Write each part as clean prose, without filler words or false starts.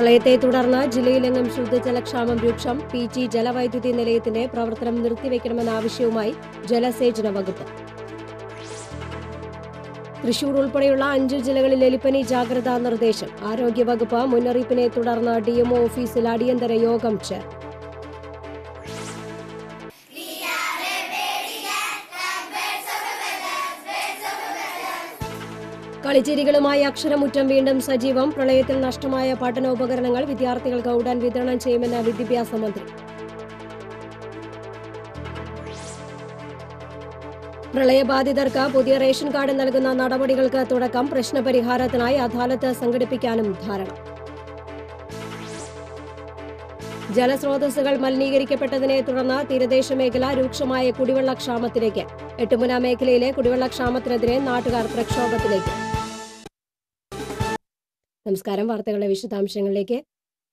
പ്രളയത്തെ തുടർന്ന് ജില്ലയിലെങ്ങും ശുദ്ധജലക്ഷാമം രൂക്ഷം. പി.ജി ജലവൈദ്യുതി നിലയത്തിന്റെ പ്രവർത്തനം നിർത്തിവെക്കണമെന്ന ആവശ്യവുമായി ജലസേചന വകുപ്പ്. തൃശൂർ ഉൾപ്പെടെയുള്ള 5 ജില്ലകളിൽ എലിപ്പനി ജാഗ്രതാ നിർദ്ദേശം. ആരോഗ്യവകുപ്പ് മുന്നറിയിപ്പിനെ തുടർന്ന് ഡിഎംഒ ഓഫീസിൽ അടിയന്തര യോഗം ചേർന്നു. കളിച്ചിരികളുമായി അക്ഷരമുറ്റം വീണ്ടും സജീവം. പ്രളയത്തിൽ നഷ്ടമായ പഠനോപകരണങ്ങൾ വിദ്യാർത്ഥികൾക്ക് ഉടൻ വിതരണം ചെയ്യുമെന്ന് വിദ്യാഭ്യാസ മന്ത്രി. പ്രളയബാധിതർക്ക് പുതിയ റേഷൻ കാർഡ് നൽകുന്ന നടപടികൾക്ക് തുടക്കം. പ്രശ്നപരിഹാരത്തിനായി അദാലത്ത് സംഘടിപ്പിക്കാനും ധാരണ. ജലസ്രോതസ്സുകൾ മലിനീകരിക്കപ്പെട്ടതിനെ തുടർന്ന് തീരദേശ മേഖല രൂക്ഷമായ കുടിവെള്ളക്ഷാമത്തിലേക്ക്. എട്ടുമുന മേഖലയിലെ കുടിവെള്ളക്ഷാമത്തിനെതിരെ നാട്ടുകാർ പ്രക്ഷോഭത്തിലേക്ക്. നമസ്കാരം. വാർത്തകളുടെ വിശദാംശങ്ങളിലേക്ക്.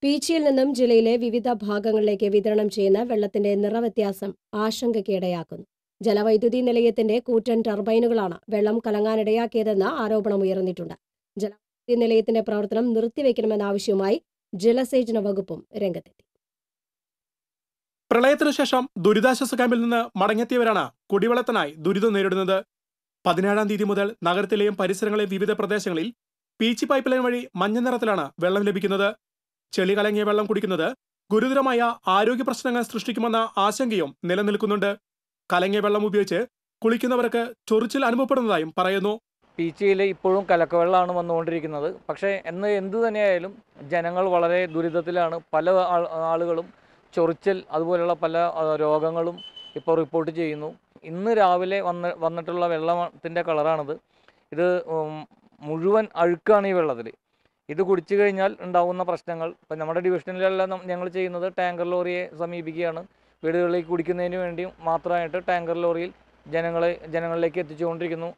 പീച്ചിയിൽ നിന്നും ജില്ലയിലെ വിവിധ ഭാഗങ്ങളിലേക്ക് വിതരണം ചെയ്യുന്ന വെള്ളത്തിന്റെ നിറവ്യത്യാസം ആശങ്കയ്ക്ക് ഇടയാക്കുന്നു. ജലവൈദ്യുതി നിലയത്തിന്റെ കൂറ്റൻ ടർബൈനുകളാണ് വെള്ളം കലങ്ങാനിടയാക്കിയതെന്ന് ആരോപണമുയർന്നിട്ടുണ്ട്. ജലവൈദ്യുതി നിലയത്തിന്റെ പ്രവർത്തനം നിർത്തിവെക്കണമെന്ന ആവശ്യവുമായി ജലസേചന വകുപ്പും രംഗത്തെത്തി. പ്രളയത്തിനു ശേഷം ദുരിതാശ്വാസ ക്യാമ്പിൽ നിന്ന് മടങ്ങിയെത്തിയവരാണ് കുടിവെള്ളത്തിനായി ദുരിതം നേരിടുന്നത്. 17-ാം തീയതി മുതൽ നഗരത്തിലെയും പരിസരങ്ങളിലെയും വിവിധ പ്രദേശങ്ങളിൽ പീച്ചി പൈപ്പ് ലൈൻ വഴി മഞ്ഞ നിറത്തിലാണ് വെള്ളം ലഭിക്കുന്നത്. ചെളി കലങ്ങിയ വെള്ളം കുടിക്കുന്നത് ഗുരുതരമായ ആരോഗ്യ പ്രശ്നങ്ങൾ സൃഷ്ടിക്കുമെന്ന ആശങ്കയും നിലനിൽക്കുന്നുണ്ട്. കലങ്ങിയ വെള്ളം ഉപയോഗിച്ച് കുളിക്കുന്നവർക്ക് ചൊറിച്ചിൽ അനുഭവപ്പെടുന്നതായും പറയുന്നു. പീച്ചിയിൽ ഇപ്പോഴും കലക്കവെള്ളമാണ് വന്നുകൊണ്ടിരിക്കുന്നത്. പക്ഷേ എന്ത് തന്നെയായാലും ജനങ്ങൾ വളരെ ദുരിതത്തിലാണ്. പല ആളുകളും ചൊറിച്ചൽ അതുപോലെയുള്ള പല രോഗങ്ങളും ഇപ്പോൾ റിപ്പോർട്ട് ചെയ്യുന്നു. ഇന്ന് രാവിലെ വന്നിട്ടുള്ള വെള്ളത്തിൻ്റെ കളറാണിത്. ഇത് മുഴുവൻ അഴുക്കാണ് ഈ വെള്ളത്തിൽ. ഇത് കുടിച്ചു കഴിഞ്ഞാൽ ഉണ്ടാകുന്ന പ്രശ്നങ്ങൾ ഇപ്പം നമ്മുടെ ഡിവിഷനിലെല്ലാം ഞങ്ങൾ ചെയ്യുന്നത് ടാങ്കർ ലോറിയെ സമീപിക്കുകയാണ്. വീടുകളിലേക്ക് കുടിക്കുന്നതിന് വേണ്ടി മാത്രമായിട്ട് ടാങ്കർ ലോറിയിൽ ജനങ്ങളിലേക്ക് എത്തിച്ചുകൊണ്ടിരിക്കുന്നു.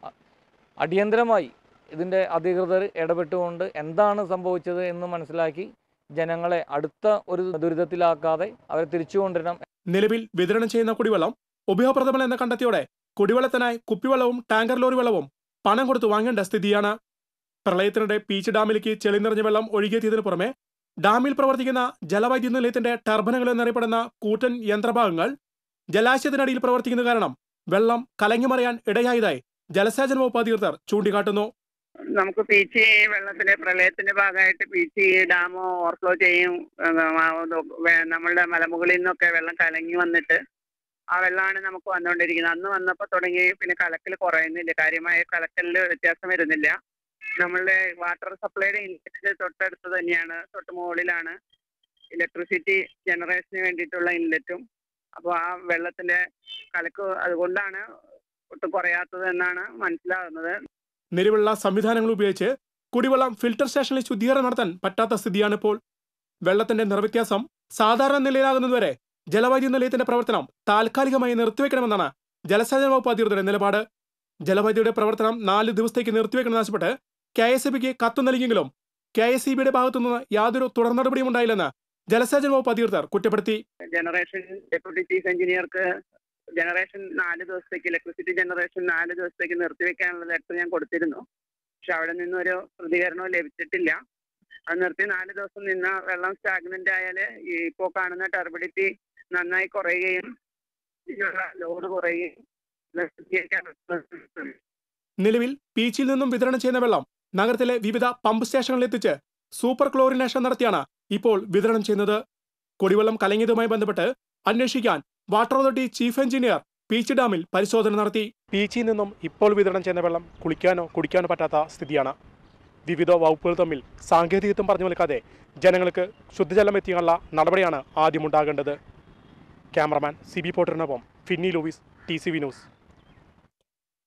അടിയന്തരമായി ഇതിൻ്റെ അധികൃതർ ഇടപെട്ടുകൊണ്ട് എന്താണ് സംഭവിച്ചത് എന്ന് മനസ്സിലാക്കി ജനങ്ങളെ അടുത്ത ഒരു ദുരിതത്തിലാക്കാതെ അവരെ തിരിച്ചു കൊണ്ടുവരണം. നിലവിൽ വിതരണം ചെയ്യുന്ന കുടിവെള്ളം ഉപയോഗപ്രദമല്ലെന്ന് കണ്ടെത്തിയോടെ കുടിവെള്ളത്തിനായി കുപ്പിവെള്ളവും ടാങ്കർ ലോറി വെള്ളവും പണം കൊടുത്ത് വാങ്ങേണ്ട സ്ഥിതിയാണ്. പ്രളയത്തിനിടെ പീച്ച് ഡാമിലേക്ക് ചെളി നിറഞ്ഞ വെള്ളം ഒഴുകിയെത്തിയതിനു പുറമെ ഡാമിൽ പ്രവർത്തിക്കുന്ന ജലവൈദ്യുതി നിലയത്തിന്റെ ടർബൈനുകൾ എന്നറിയപ്പെടുന്ന കൂറ്റൻ യന്ത്രഭാഗങ്ങൾ ജലാശയത്തിനടിയിൽ പ്രവർത്തിക്കുന്ന കാരണം വെള്ളം കലങ്ങിമറിയാൻ ഇടയായതായി ജലസേചന വകുപ്പ് അധികൃതർ ചൂണ്ടിക്കാട്ടുന്നു. നമുക്ക് പീച്ചി വെള്ളത്തിന്റെ പ്രളയത്തിന്റെ ഭാഗമായിട്ട് പീച്ചി ഡാം ഓവർഫ്ലോ ചെയ്യും. നമ്മളുടെ മലമുകളിൽ നിന്നൊക്കെ വെള്ളം കലങ്ങി വന്നിട്ട് ആ വെള്ളമാണ് നമുക്ക് വന്നുകൊണ്ടിരിക്കുന്നത്. അന്ന് വന്നപ്പോൾ തുടങ്ങി പിന്നെ കലക്കൽ കുറയുന്നില്ല, കാര്യമായ കലക്കലിൽ വ്യത്യാസം വരുന്നില്ല. നമ്മളുടെ വാട്ടർ സപ്ലൈയുടെ ഇൻലെറ്റ് തൊട്ടടുത്ത് തന്നെയാണ്, തൊട്ട് മുകളിലാണ് ഇലക്ട്രിസിറ്റി ജനറേഷന് വേണ്ടിയിട്ടുള്ള ഇൻലെറ്റും. അപ്പോൾ ആ വെള്ളത്തിന്റെ കലക്ക് അതുകൊണ്ടാണ് ഒട്ടും കുറയാത്തത് എന്നാണ് മനസ്സിലാകുന്നത്. നിലവിലുള്ള സംവിധാനങ്ങൾ ഉപയോഗിച്ച് കുടിവെള്ളം ഫിൽട്ടർ സ്റ്റേഷനിൽ ശുദ്ധീകരണം നടത്താൻ പറ്റാത്ത സ്ഥിതിയാണിപ്പോൾ. വെള്ളത്തിന്റെ നിറവ്യത്യാസം സാധാരണ നിലയിലാകുന്നതുവരെ ജലവൈദ്യുതി നിലയത്തിന്റെ പ്രവർത്തനം താൽക്കാലികമായി നിർത്തിവെക്കണമെന്നാണ് ജലസേചന വകുപ്പ് അധികൃതരുടെ നിലപാട്. ജലവൈദ്യുതിയുടെ പ്രവർത്തനം 4 ദിവസത്തേക്ക് നിർത്തിവെക്കണമെന്നാവശ്യപ്പെട്ട് KSEBിക്ക് കത്ത് നൽകിയെങ്കിലും KSEBിയുടെ ഭാഗത്തുനിന്ന് യാതൊരു തുടർ നടപടിയും ഉണ്ടായില്ലെന്ന് ജലസേചന വകുപ്പ് അധികൃതർ കുറ്റപ്പെടുത്തി. ജനറേഷൻ ഡെപ്യൂട്ടി ചീഫ് എഞ്ചിനീയർക്ക് ജനറേഷൻ 4 ദിവസത്തേക്ക് ഇലക്ട്രിസിറ്റി ജനറേഷൻ 4 ദിവസത്തേക്ക് നിർത്തിവെക്കാനുള്ള ലെറ്റർ ഞാൻ കൊടുത്തിരുന്നു. പക്ഷെ അവിടെ നിന്നൊരു പ്രതികരണവും ലഭിച്ചിട്ടില്ല. അത് നിർത്തി 4 ദിവസം നിന്ന വെള്ളം സ്റ്റാഗ്നന്റ് ആയാൽ ഇപ്പോൾ കാണുന്ന ടർബിഡിറ്റി നന്നായി കുറയുകയും ലോഡ് കുറയുകയും. നിലവിൽ പീച്ചിൽ നിന്നും വിതരണം ചെയ്യുന്ന വെള്ളം നഗരത്തിലെ വിവിധ പമ്പ് സ്റ്റേഷനുകളിൽ എത്തിച്ച് സൂപ്പർ ക്ലോറിനേഷൻ നടത്തിയാണ് ഇപ്പോൾ വിതരണം ചെയ്യുന്നത്. കുടിവെള്ളം കലങ്ങിയതുമായി ബന്ധപ്പെട്ട് അന്വേഷിക്കാൻ water authority chief engineer Peechi ഡാമിൽ പരിശോധന നടത്തി. പീച്ചിയിൽ നിന്നും ഇപ്പോൾ വിതരണം ചെയ്യുന്ന വെള്ളം കുളിക്കാനോ കുടിക്കാനോ പറ്റാത്ത സ്ഥിതിയാണ്. വിവിധ വകുപ്പുകൾ തമ്മിൽ സാങ്കേതികത്വം പറഞ്ഞു നിൽക്കാതെ ജനങ്ങൾക്ക് ശുദ്ധജലം എത്തിക്കാനുള്ള നടപടിയാണ് ആദ്യമുണ്ടാകേണ്ടത്. ക്യാമറമാൻ CB പോട്ടറിനൊപ്പം ഫിന്നി ലൂയിസ്, TCV ന്യൂസ്.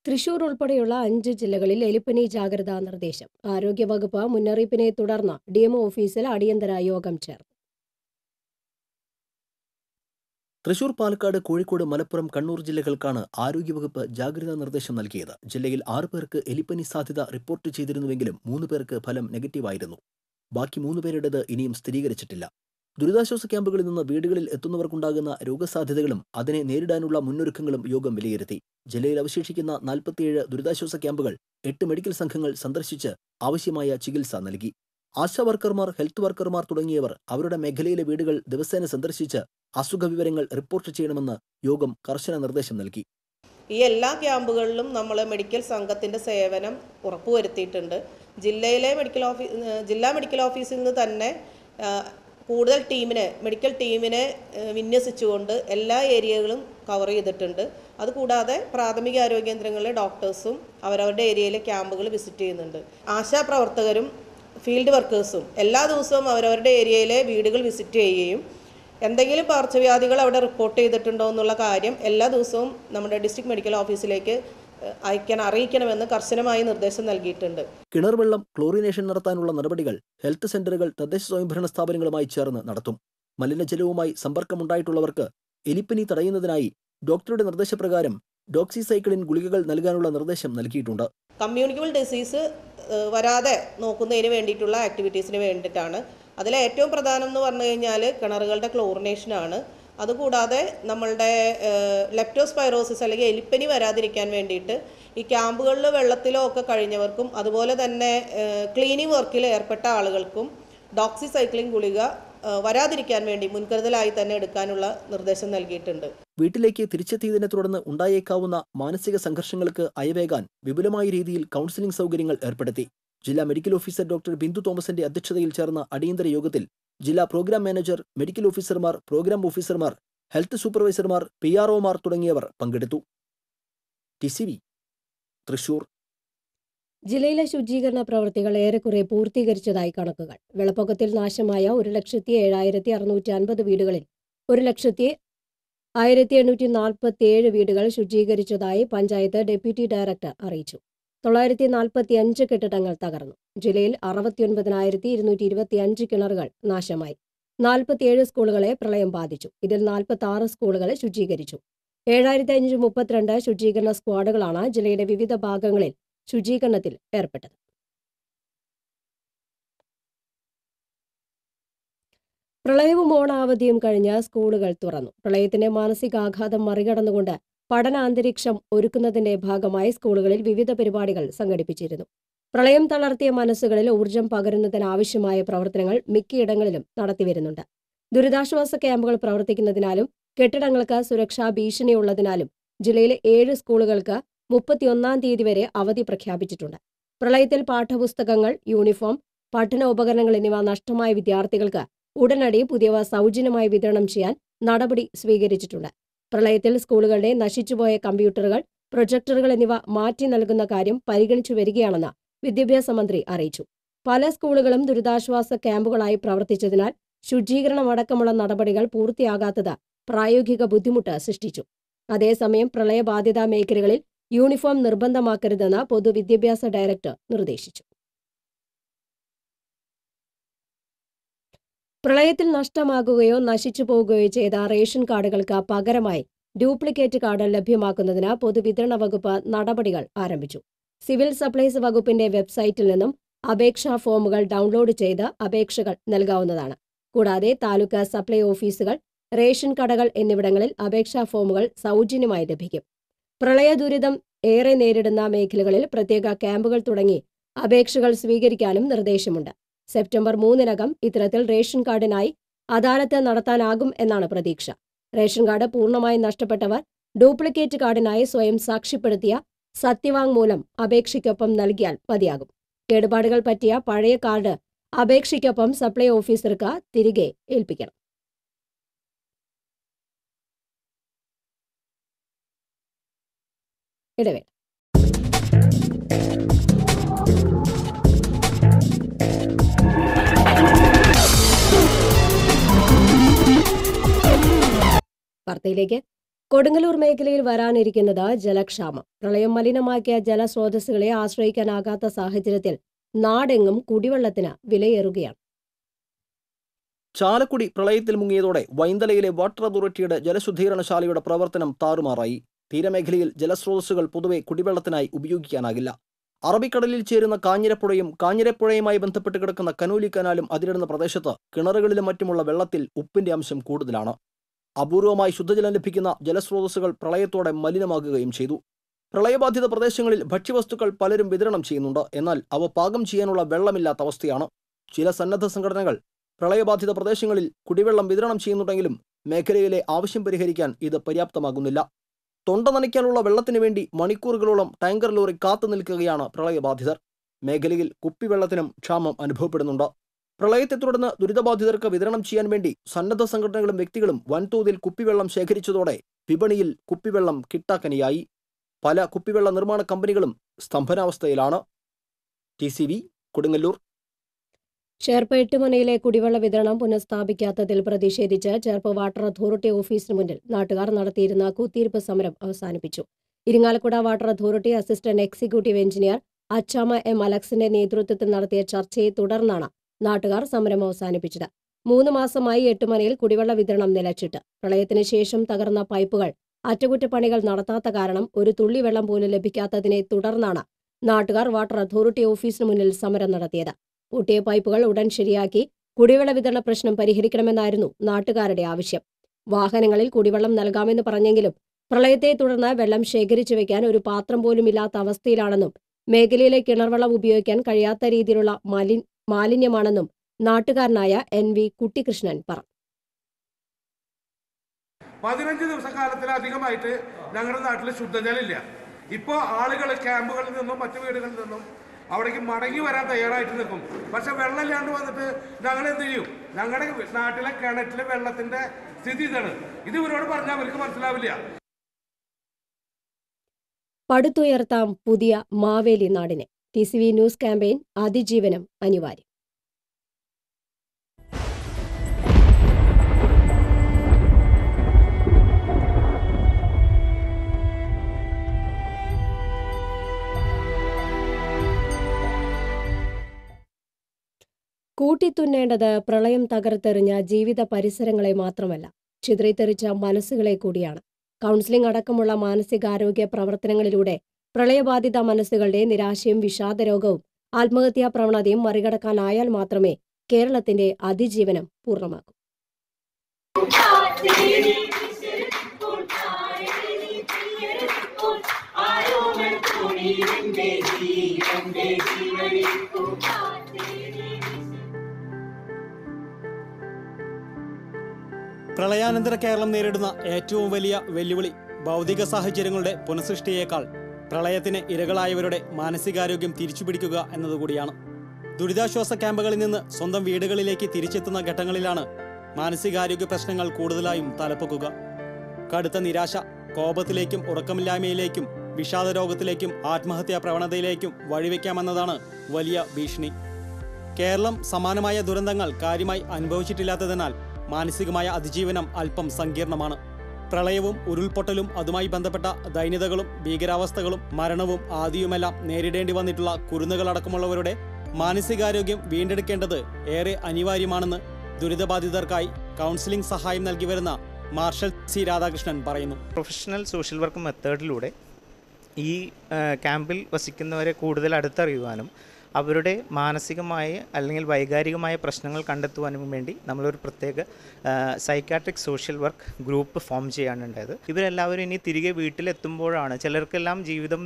തൃശൂർ ഉൾപ്പെടെയുള്ള 5 ജില്ലകളിൽ എലിപ്പനി ജാഗ്രതാ നിർദ്ദേശം. ആരോഗ്യവകുപ്പ് മുന്നറിയിപ്പിനെ തുടർന്ന് ഡിഎംഒ ഓഫീസിൽ അടിയന്തര യോഗം ചേർന്നു. തൃശൂർ, പാലക്കാട്, കോഴിക്കോട്, മലപ്പുറം, കണ്ണൂർ ജില്ലകൾക്കാണ് ആരോഗ്യവകുപ്പ് ജാഗ്രതാ നിർദ്ദേശം നൽകിയത്. ജില്ലയിൽ 6 പേർക്ക് എലിപ്പനി സാധ്യത റിപ്പോർട്ട് ചെയ്തിരുന്നുവെങ്കിലും 3 പേർക്ക് ഫലം നെഗറ്റീവായിരുന്നു. ബാക്കി 3 പേരുടേത് ഇനിയും സ്ഥിരീകരിച്ചിട്ടില്ല. ദുരിതാശ്വാസ ക്യാമ്പുകളിൽ നിന്ന് വീടുകളിൽ എത്തുന്നവർക്കുണ്ടാകുന്ന രോഗസാധ്യതകളും അതിനെ നേരിടാനുള്ള മുന്നൊരുക്കങ്ങളും യോഗം വിലയിരുത്തി. ജില്ലയിൽ അവശേഷിക്കുന്ന 47 ദുരിതാശ്വാസ ക്യാമ്പുകൾ 8 മെഡിക്കൽ സംഘങ്ങൾ സന്ദർശിച്ച് ആവശ്യമായ ചികിത്സ നൽകി. ആശാവർക്കർമാർ, ഹെൽത്ത് വർക്കർമാർ തുടങ്ങിയവർ അവരുടെ മേഖലയിലെ വീടുകൾ ദിവസേന സന്ദർശിച്ച് അസുഖ വിവരങ്ങൾ റിപ്പോർട്ട് ചെയ്യണമെന്ന് യോഗം കർശന നിർദ്ദേശം നൽകി. ഈ എല്ലാ ക്യാമ്പുകളിലും നമ്മൾ മെഡിക്കൽ സംഘത്തിൻ്റെ സേവനം ഉറപ്പുവരുത്തിയിട്ടുണ്ട്. ജില്ലാ മെഡിക്കൽ ഓഫീസിൽ നിന്ന് തന്നെ കൂടുതൽ മെഡിക്കൽ ടീമിനെ വിന്യസിച്ചുകൊണ്ട് എല്ലാ ഏരിയകളും കവർ ചെയ്തിട്ടുണ്ട്. അതുകൂടാതെ പ്രാഥമിക ആരോഗ്യ കേന്ദ്രങ്ങളിലെ ഡോക്ടേഴ്സും അവരവരുടെ ഏരിയയിലെ ക്യാമ്പുകൾ വിസിറ്റ് ചെയ്യുന്നുണ്ട്. ആശാപ്രവർത്തകരും ഫീൽഡ് വർക്കേഴ്സും എല്ലാ ദിവസവും അവരവരുടെ ഏരിയയിലെ വീടുകൾ വിസിറ്റ് ചെയ്യുകയും എന്തെങ്കിലും പകർച്ചവ്യാധികൾ അവിടെ റിപ്പോർട്ട് ചെയ്തിട്ടുണ്ടോ എന്നുള്ള കാര്യം എല്ലാ ദിവസവും നമ്മുടെ ഡിസ്ട്രിക്ട് മെഡിക്കൽ ഓഫീസിലേക്ക് അറിയിക്കണമെന്ന് കർശനമായി നിർദ്ദേശം നൽകിയിട്ടുണ്ട്. കിണർ വെള്ളം ക്ലോറിനേഷൻ നടത്താനുള്ള നടപടികൾ ഹെൽത്ത് സെന്ററുകൾ തദ്ദേശ സ്വയംഭരണ സ്ഥാപനങ്ങളുമായി ചേർന്ന് നടത്തും. മലിനജലവുമായി സമ്പർക്കമുണ്ടായിട്ടുള്ളവർക്ക് എലിപ്പനി തടയുന്നതിനായി ഡോക്ടറുടെ നിർദ്ദേശപ്രകാരം ഡോക്സിസൈക്ലിൻ ഗുളികകൾ നൽകാനുള്ള നിർദ്ദേശം നൽകിയിട്ടുണ്ട്. കമ്മ്യൂണിക്കബിൾ ഡിസീസ് വരാതെ നോക്കുന്നതിന് വേണ്ടിയിട്ടുള്ള ആക്ടിവിറ്റീസിന് വേണ്ടിയിട്ടാണ്. അതിലെ ഏറ്റവും പ്രധാനം എന്ന് പറഞ്ഞു കഴിഞ്ഞാൽ കിണറുകളുടെ ക്ലോറിനേഷനാണ്. അതുകൂടാതെ നമ്മളുടെ ലെപ്റ്റോസ്പൈറോസിസ് അല്ലെങ്കിൽ എലിപ്പനി വരാതിരിക്കാൻ വേണ്ടിയിട്ട് ഈ ക്യാമ്പുകളിൽ വെള്ളത്തിലോ ഒക്കെ കഴിഞ്ഞവർക്കും അതുപോലെ തന്നെ ക്ലീനിങ് വർക്കിൽ ഏർപ്പെട്ട ആളുകൾക്കും ഡോക്സിസൈക്ലിൻ ഗുളിക വരാതിരിക്കാൻ വേണ്ടി മുൻകരുതലായി തന്നെ എടുക്കാനുള്ള നിർദ്ദേശം നൽകിയിട്ടുണ്ട്. വീട്ടിലേക്ക് തിരിച്ചെത്തിയതിനെ തുടർന്ന് ഉണ്ടായേക്കാവുന്ന മാനസിക സംഘർഷങ്ങൾക്ക് അയവേകാൻ വിപുലമായ രീതിയിൽ കൗൺസിലിംഗ് സൗകര്യങ്ങൾ ഏർപ്പെടുത്തി. ജില്ലാ മെഡിക്കൽ ഓഫീസർ ഡോക്ടർ ബിന്ദു തോമസിന്റെ അധ്യക്ഷതയിൽ ചേർന്ന അടിയന്തര യോഗത്തിൽ ജില്ലാ പ്രോഗ്രാം മാനേജർ, മെഡിക്കൽ ഓഫീസർമാർ, പ്രോഗ്രാം ഓഫീസർമാർ, ഹെൽത്ത് സൂപ്പർവൈസർമാർ, PROമാർ തുടങ്ങിയവർ പങ്കെടുത്തു. TCV തൃശൂർ. ജില്ലയിലെ ശുചീകരണ പ്രവൃത്തികൾ ഏറെക്കുറെ പൂർത്തീകരിച്ചതായി കണക്കുകൾ. വെള്ളപ്പൊക്കത്തിൽ നാശമായ 1,07,650 വീടുകളിൽ 1,01,847 വീടുകൾ ശുചീകരിച്ചതായി പഞ്ചായത്ത് ഡെപ്യൂട്ടി ഡയറക്ടർ അറിയിച്ചു. 945 കെട്ടിടങ്ങൾ തകർന്നു. ജില്ലയിൽ 69,225 കിണറുകൾ നാശമായി. 47 സ്കൂളുകളെ പ്രളയം ബാധിച്ചു. ഇതിൽ 46 സ്കൂളുകൾ ശുചീകരിച്ചു. 7,532 ശുചീകരണ സ്ക്വാഡുകളാണ് ജില്ലയുടെ വിവിധ ഭാഗങ്ങളിൽ ശുചീകരണത്തിൽ ഏർപ്പെട്ടത്. പ്രളയവും ഓണാവധിയും കഴിഞ്ഞ് സ്കൂളുകൾ തുറന്നു. പ്രളയത്തിന്റെ മാനസികാഘാതം മറികടന്നുകൊണ്ട് പഠനാന്തരീക്ഷം ഒരുക്കുന്നതിന്റെ ഭാഗമായി സ്കൂളുകളിൽ വിവിധ പരിപാടികൾ സംഘടിപ്പിച്ചിരുന്നു. പ്രളയം തളർത്തിയ മനസ്സുകളിൽ ഊർജ്ജം പകരുന്നതിനാവശ്യമായ പ്രവർത്തനങ്ങൾ മിക്കയിടങ്ങളിലും നടത്തിവരുന്നുണ്ട്. ദുരിതാശ്വാസ ക്യാമ്പുകൾ പ്രവർത്തിക്കുന്നതിനാലും കെട്ടിടങ്ങൾക്ക് സുരക്ഷാ ഭീഷണിയുള്ളതിനാലും ജില്ലയിലെ 7 സ്കൂളുകൾക്ക് 31-ാം തീയതി വരെ അവധി പ്രഖ്യാപിച്ചിട്ടുണ്ട്. പ്രളയത്തിൽ പാഠപുസ്തകങ്ങൾ, യൂണിഫോം, പഠന ഉപകരണങ്ങൾ എന്നിവ നഷ്ടമായ വിദ്യാർത്ഥികൾക്ക് ഉടനടി പുതിയവ സൗജന്യമായി വിതരണം ചെയ്യാൻ നടപടി സ്വീകരിച്ചിട്ടുണ്ട്. പ്രളയത്തിൽ സ്കൂളുകളുടെ നശിച്ചുപോയ കമ്പ്യൂട്ടറുകൾ, പ്രൊജക്ടറുകൾ എന്നിവ മാറ്റി നൽകുന്ന കാര്യം പരിഗണിച്ചു വരികയാണെന്ന് വിദ്യാഭ്യാസ മന്ത്രി അറിയിച്ചു. പല സ്കൂളുകളും ദുരിതാശ്വാസ ക്യാമ്പുകളായി പ്രവർത്തിച്ചതിനാൽ ശുചീകരണമടക്കമുള്ള നടപടികൾ പൂർത്തിയാകാത്തത് പ്രായോഗിക ബുദ്ധിമുട്ട് സൃഷ്ടിച്ചു. അതേസമയം പ്രളയബാധിത മേഖലകളിൽ യൂണിഫോം നിർബന്ധമാക്കരുതെന്ന് പൊതുവിദ്യാഭ്യാസ ഡയറക്ടർ നിർദ്ദേശിച്ചു. പ്രളയത്തിൽ നഷ്ടമാകുകയോ നശിച്ചു പോകുകയോ ചെയ്ത റേഷൻ കാർഡുകൾക്ക് പകരമായി ഡ്യൂപ്ലിക്കേറ്റ് കാർഡ് ലഭ്യമാക്കുന്നതിന് പൊതുവിതരണ വകുപ്പ് നടപടികൾ ആരംഭിച്ചു. സിവിൽ സപ്ലൈസ് വകുപ്പിന്റെ വെബ്സൈറ്റിൽ നിന്നും അപേക്ഷാ ഫോമുകൾ ഡൗൺലോഡ് ചെയ്ത് അപേക്ഷകൾ നൽകാവുന്നതാണ്. കൂടാതെ താലൂക്ക് സപ്ലൈ ഓഫീസുകൾ, റേഷൻ കടകൾ എന്നിവിടങ്ങളിൽ അപേക്ഷാ ഫോമുകൾ സൗജന്യമായി ലഭിക്കും. പ്രളയ ദുരിതം ഏറെ നേരിടുന്ന മേഖലകളിൽ പ്രത്യേക ക്യാമ്പുകൾ തുടങ്ങി അപേക്ഷകൾ സ്വീകരിക്കാനും നിർദ്ദേശമുണ്ട്. സെപ്റ്റംബർ 3-നകം ഇത്തരത്തിൽ റേഷൻ കാർഡിനായി അദാലത്ത് നടത്താനാകും എന്നാണ് പ്രതീക്ഷ. റേഷൻ കാർഡ് പൂർണ്ണമായി നഷ്ടപ്പെട്ടവർ ഡ്യൂപ്ലിക്കേറ്റ് കാർഡിനായി സ്വയം സാക്ഷ്യപ്പെടുത്തിയ സത്യവാങ്മൂലം അപേക്ഷയ്ക്കൊപ്പം നൽകിയാൽ മതിയാകും. കേടുപാടുകൾ പറ്റിയ പഴയ കാർഡ് അപേക്ഷയ്ക്കൊപ്പം സപ്ലൈ ഓഫീസർക്ക് തിരികെ ഏൽപ്പിക്കണം. ഇടവേള. വാർത്തയിലേക്ക്. കൊടുങ്ങല്ലൂർ മേഖലയിൽ വരാനിരിക്കുന്നത് ജലക്ഷാമം. പ്രളയം മലിനമാക്കിയ ജലസ്രോതസ്സുകളെ ആശ്രയിക്കാനാകാത്ത സാഹചര്യത്തിൽ നാടെങ്ങും കുടിവെള്ളത്തിന് വിലയേറുകയാണ്. ചാലക്കുടി പ്രളയത്തിൽ മുങ്ങിയതോടെ വൈന്തലയിലെ വാട്ടർ അതോറിറ്റിയുടെ ജലശുദ്ധീകരണശാലയുടെ പ്രവർത്തനം താറുമാറായി. തീരമേഖലയിൽ ജലസ്രോതസ്സുകൾ പൊതുവെ കുടിവെള്ളത്തിനായി ഉപയോഗിക്കാനാകില്ല. അറബിക്കടലിൽ ചേരുന്ന കാഞ്ഞിരപ്പുഴയും കാഞ്ഞിരപ്പുഴയുമായി ബന്ധപ്പെട്ട് കിടക്കുന്ന കനോലി കനാലും അതിരിടുന്ന പ്രദേശത്ത് കിണറുകളിലും മറ്റുമുള്ള വെള്ളത്തിൽ ഉപ്പിന്റെ അംശം കൂടുതലാണ്. അപൂർവമായി ശുദ്ധജലം ലഭിക്കുന്ന ജലസ്രോതസ്സുകൾ പ്രളയത്തോടെ മലിനമാകുകയും ചെയ്തു. പ്രളയബാധിത പ്രദേശങ്ങളിൽ ഭക്ഷ്യവസ്തുക്കൾ പലരും വിതരണം ചെയ്യുന്നുണ്ട്. എന്നാൽ അവ പാകം ചെയ്യാനുള്ള വെള്ളമില്ലാത്ത അവസ്ഥയാണ്. ചില സന്നദ്ധ സംഘടനകൾ പ്രളയബാധിത പ്രദേശങ്ങളിൽ കുടിവെള്ളം വിതരണം ചെയ്യുന്നുണ്ടെങ്കിലും മേഖലയിലെ ആവശ്യം പരിഹരിക്കാൻ ഇത് പര്യാപ്തമാകുന്നില്ല. തൊണ്ട നനയ്ക്കാനുള്ള വെള്ളത്തിനു വേണ്ടി മണിക്കൂറുകളോളം ടാങ്കർ ലോറി കാത്തു നിൽക്കുകയാണ് പ്രളയബാധിതർ. മേഖലയിൽ കുപ്പിവെള്ളത്തിനും ക്ഷാമം അനുഭവപ്പെടുന്നുണ്ട്. പ്രളയത്തെ തുടർന്ന് ദുരിതബാധിതർക്ക് വിതരണം ചെയ്യാൻ വേണ്ടി സന്നദ്ധ സംഘടനകളും വ്യക്തികളും വൻതോതിൽ കുപ്പിവെള്ളം ശേഖരിച്ചതോടെ വിപണിയിൽ കുപ്പിവെള്ളം കിട്ടാക്കനിയായി. പല കുപ്പിവെള്ള നിർമ്മാണ കമ്പനികളും സ്തംഭനാവസ്ഥയിലാണ്. TCV കൊടുങ്ങല്ലൂർ. ചേർപ്പ് എട്ടുമനയിലെ കുടിവെള്ള വിതരണം പുനഃസ്ഥാപിക്കാത്തതിൽ പ്രതിഷേധിച്ച് ചേർപ്പ് വാട്ടർ അതോറിറ്റി ഓഫീസിന് മുന്നിൽ നാട്ടുകാർ നടത്തിയിരുന്ന കുത്തിയിരിപ്പ് സമരം അവസാനിപ്പിച്ചു. Irinjalakuda water authority assistant executive engineer Achamma M. അലക്സിന്റെ നേതൃത്വത്തിൽ നടത്തിയ ചർച്ചയെ തുടർന്നാണ് നാട്ടുകാർ സമരം അവസാനിപ്പിച്ചത്. 3 മാസമായി എട്ടുമനയിൽ കുടിവെള്ള വിതരണം നിലച്ചിട്ട് പ്രളയത്തിന് ശേഷം തകർന്ന പൈപ്പുകൾ അറ്റകുറ്റപ്പണികൾ നടത്താത്ത കാരണം ഒരു തുള്ളി വെള്ളം പോലും ലഭിക്കാത്തതിനെ തുടർന്നാണ് നാട്ടുകാർ വാട്ടർ അതോറിറ്റി ഓഫീസിന് മുന്നിൽ സമരം നടത്തിയത്. പൊട്ടിയ പൈപ്പുകൾ ഉടൻ ശരിയാക്കി കുടിവെള്ള വിതരണ പ്രശ്നം പരിഹരിക്കണമെന്നായിരുന്നു നാട്ടുകാരുടെ ആവശ്യം. വാഹനങ്ങളിൽ കുടിവെള്ളം നൽകാമെന്ന് പറഞ്ഞെങ്കിലും പ്രളയത്തെ തുടർന്ന് വെള്ളം ശേഖരിച്ചു വയ്ക്കാൻ ഒരു പാത്രം പോലും ഇല്ലാത്ത അവസ്ഥയിലാണെന്നും മേഖലയിലെ കിണർവെള്ളം ഉപയോഗിക്കാൻ കഴിയാത്ത രീതിയിലുള്ള മാലിന്യമാണെന്നും നാട്ടുകാരനായ NV കുട്ടികൃഷ്ണൻ പറഞ്ഞു. 15 ദിവസക്കാലത്തിലധികമായിട്ട് ഞങ്ങളുടെ നാട്ടിൽ ശുദ്ധജലമില്ല. ഇപ്പോൾ ആളുകൾ ക്യാമ്പുകളിൽ നിന്നും മറ്റു വീടുകളിൽ നിന്നും അവിടേക്ക് മടങ്ങി വരാൻ തയ്യാറായിട്ട് നിൽക്കും. പക്ഷെ വെള്ളമില്ലാണ്ട് വന്നിട്ട് ഞങ്ങൾ എന്ത് ചെയ്യും? ഞങ്ങളുടെ നാട്ടിലെ കിണറ്റിലെ വെള്ളത്തിന്റെ സ്ഥിതി ഇതാണ്. ഇത് ഇവരോട് പറഞ്ഞാൽ അവർക്ക് മനസ്സിലാവില്ല. പടുത്തുയർത്താം പുതിയ മാവേലി നാടിനെ. TCV ന്യൂസ് ക്യാമ്പയിൻ അതിജീവനം അനിവാര്യം. കൂട്ടിത്തുന്നേണ്ടത് പ്രളയം തകർത്തെറിഞ്ഞ ജീവിത പരിസരങ്ങളെ മാത്രമല്ല, ചിതറിത്തെറിച്ച മനസ്സുകളെ കൂടിയാണ്. കൗൺസിലിംഗ് അടക്കമുള്ള മാനസികാരോഗ്യ പ്രവർത്തനങ്ങളിലൂടെ പ്രളയബാധിത മനസ്സുകളുടെ നിരാശയും വിഷാദരോഗവും ആത്മഹത്യാ പ്രവണതയും മറികടക്കാനായാൽ മാത്രമേ കേരളത്തിന്റെ അതിജീവനം പൂർണ്ണമാകൂ. പ്രളയാനന്തര കേരളം നേരിടുന്ന ഏറ്റവും വലിയ വെല്ലുവിളി ഭൗതിക സാഹചര്യങ്ങളുടെ പുനഃസൃഷ്ടിയേക്കാൾ പ്രളയത്തിന് ഇരകളായവരുടെ മാനസികാരോഗ്യം തിരിച്ചുപിടിക്കുക എന്നതുകൂടിയാണ്. ദുരിതാശ്വാസ ക്യാമ്പുകളിൽ നിന്ന് സ്വന്തം വീടുകളിലേക്ക് തിരിച്ചെത്തുന്ന ഘട്ടങ്ങളിലാണ് മാനസികാരോഗ്യ പ്രശ്നങ്ങൾ കൂടുതലായും തലപ്പൊക്കുക. കടുത്ത നിരാശ കോപത്തിലേക്കും ഉറക്കമില്ലായ്മയിലേക്കും വിഷാദരോഗത്തിലേക്കും ആത്മഹത്യാ പ്രവണതയിലേക്കും വഴിവെക്കാമെന്നതാണ് വലിയ ഭീഷണി. കേരളം സമാനമായ ദുരന്തങ്ങൾ കാര്യമായി അനുഭവിച്ചിട്ടില്ലാത്തതിനാൽ മാനസികമായ അതിജീവനം അല്പം സങ്കീർണമാണ്. പ്രളയവും ഉരുൾപൊട്ടലും അതുമായി ബന്ധപ്പെട്ട ദൈന്യതകളും ഭീകരാവസ്ഥകളും മരണവും ആദിയുമെല്ലാം നേരിടേണ്ടി വന്നിട്ടുള്ള കുരുന്നുകളടക്കമുള്ളവരുടെ മാനസികാരോഗ്യം വീണ്ടെടുക്കേണ്ടത് ഏറെ അനിവാര്യമാണെന്ന് ദുരിതബാധിതർക്കായി കൗൺസിലിംഗ് സഹായം നൽകി വരുന്ന മാർഷൽ C. രാധാകൃഷ്ണൻ പറയുന്നു. പ്രൊഫഷണൽ സോഷ്യൽ വർക്ക് മെത്തേഡിലൂടെ ഈ ക്യാമ്പിൽ വസിക്കുന്നവരെ കൂടുതൽ അടുത്തറിയുവാനും അവരുടെ മാനസികമായ അല്ലെങ്കിൽ വൈകാരികമായ പ്രശ്നങ്ങൾ കണ്ടെത്തുവാനും വേണ്ടി നമ്മളൊരു പ്രത്യേക psychiatric social work group form ചെയ്യാനുണ്ടായത്. ഇവരെല്ലാവരും ഇനി തിരികെ വീട്ടിലെത്തുമ്പോഴാണ് ചിലർക്കെല്ലാം ജീവിതം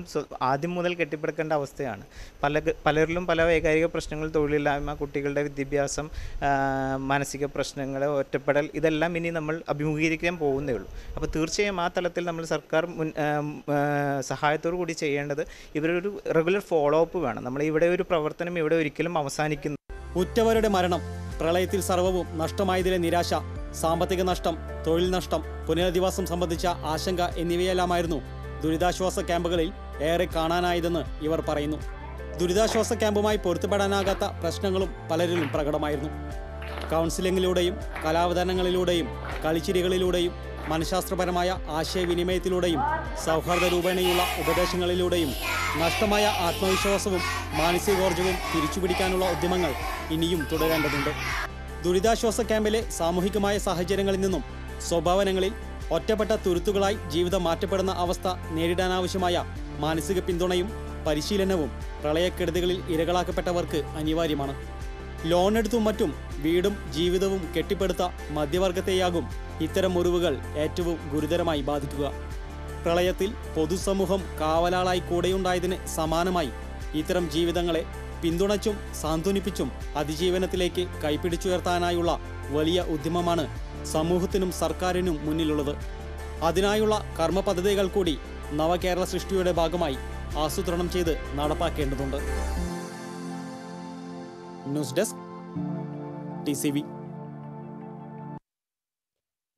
ആദ്യം മുതൽ കെട്ടിപ്പടുക്കേണ്ട അവസ്ഥയാണ്. പലരിലും പല വൈകാരിക പ്രശ്നങ്ങൾ, തൊഴിലില്ലായ്മ, കുട്ടികളുടെ വിദ്യാഭ്യാസം, മാനസിക പ്രശ്നങ്ങൾ, ഒറ്റപ്പെടൽ, ഇതെല്ലാം ഇനി നമ്മൾ അഭിമുഖീകരിക്കാൻ പോകുന്നേ ഉള്ളൂ. അപ്പോൾ തീർച്ചയായും ആ തലത്തിൽ നമ്മൾ സർക്കാർ സഹായത്തോടു കൂടി ചെയ്യേണ്ടത് ഇവരൊരു റെഗുലർ ഫോളോ അപ്പ് വേണം. നമ്മൾ ഇവിടെ ഒരു പ്രവർത്തനം ഇവിടെ ഒരിക്കലും അവസാനിക്കുന്നു. ഉറ്റവരുടെ മരണം, പ്രളയത്തിൽ സർവ്വവും നഷ്ടമായതിലെ നിരാശ, സാമ്പത്തിക നഷ്ടം, തൊഴിൽ നഷ്ടം, പുനരധിവാസം സംബന്ധിച്ച ആശങ്ക എന്നിവയെല്ലാമായിരുന്നു ദുരിതാശ്വാസ ക്യാമ്പുകളിൽ ഏറെ കാണാനായതെന്ന് ഇവർ പറയുന്നു. ദുരിതാശ്വാസ ക്യാമ്പുമായി പൊരുത്തപ്പെടാനാകാത്ത പ്രശ്നങ്ങളും പലരിലും പ്രകടമായിരുന്നു. കൗൺസിലിംഗിലൂടെയും കലാവതരണങ്ങളിലൂടെയും കളിച്ചിരികളിലൂടെയും മനഃശാസ്ത്രപരമായ ആശയവിനിമയത്തിലൂടെയും സൗഹാർദ്ദ രൂപേണയുള്ള ഉപദേശങ്ങളിലൂടെയും നഷ്ടമായ ആത്മവിശ്വാസവും മാനസികോർജ്ജവും തിരിച്ചുപിടിക്കാനുള്ള ഉദ്യമങ്ങൾ ഇനിയും തുടരേണ്ടതുണ്ട്. ദുരിതാശ്വാസ ക്യാമ്പിലെ സാമൂഹികമായ സാഹചര്യങ്ങളിൽ നിന്നും സ്വഭാവനങ്ങളിൽ ഒറ്റപ്പെട്ട തുരുത്തുകളായി ജീവിതം മാറ്റപ്പെടുന്ന അവസ്ഥ നേരിടാനാവശ്യമായ മാനസിക പിന്തുണയും പരിശീലനവും പ്രളയക്കെടുതികളിൽ ഇരകളാക്കപ്പെട്ടവർക്ക് അനിവാര്യമാണ്. ലോണെടുത്തും മറ്റും വീടും ജീവിതവും കെട്ടിപ്പടുത്ത മധ്യവർഗത്തെയാകും ഇത്തരം മുറിവുകൾ ഏറ്റവും ഗുരുതരമായി ബാധിക്കുക. പ്രളയത്തിൽ പൊതുസമൂഹം കാവലാളായി കൂടെയുണ്ടായതിന് സമാനമായി ഇത്തരം ജീവിതങ്ങളെ പിന്തുണച്ചും സാന്ത്വനിപ്പിച്ചും അതിജീവനത്തിലേക്ക് കൈപ്പിടിച്ചുയർത്താനായുള്ള വലിയ ഉദ്യമമാണ് സമൂഹത്തിനും സർക്കാരിനും മുന്നിലുള്ളത്. അതിനായുള്ള കർമ്മ പദ്ധതികൾ കൂടി നവകേരള സൃഷ്ടിയുടെ ഭാഗമായി ആസൂത്രണം ചെയ്ത് നടപ്പാക്കേണ്ടതുണ്ട്. News desk TCV.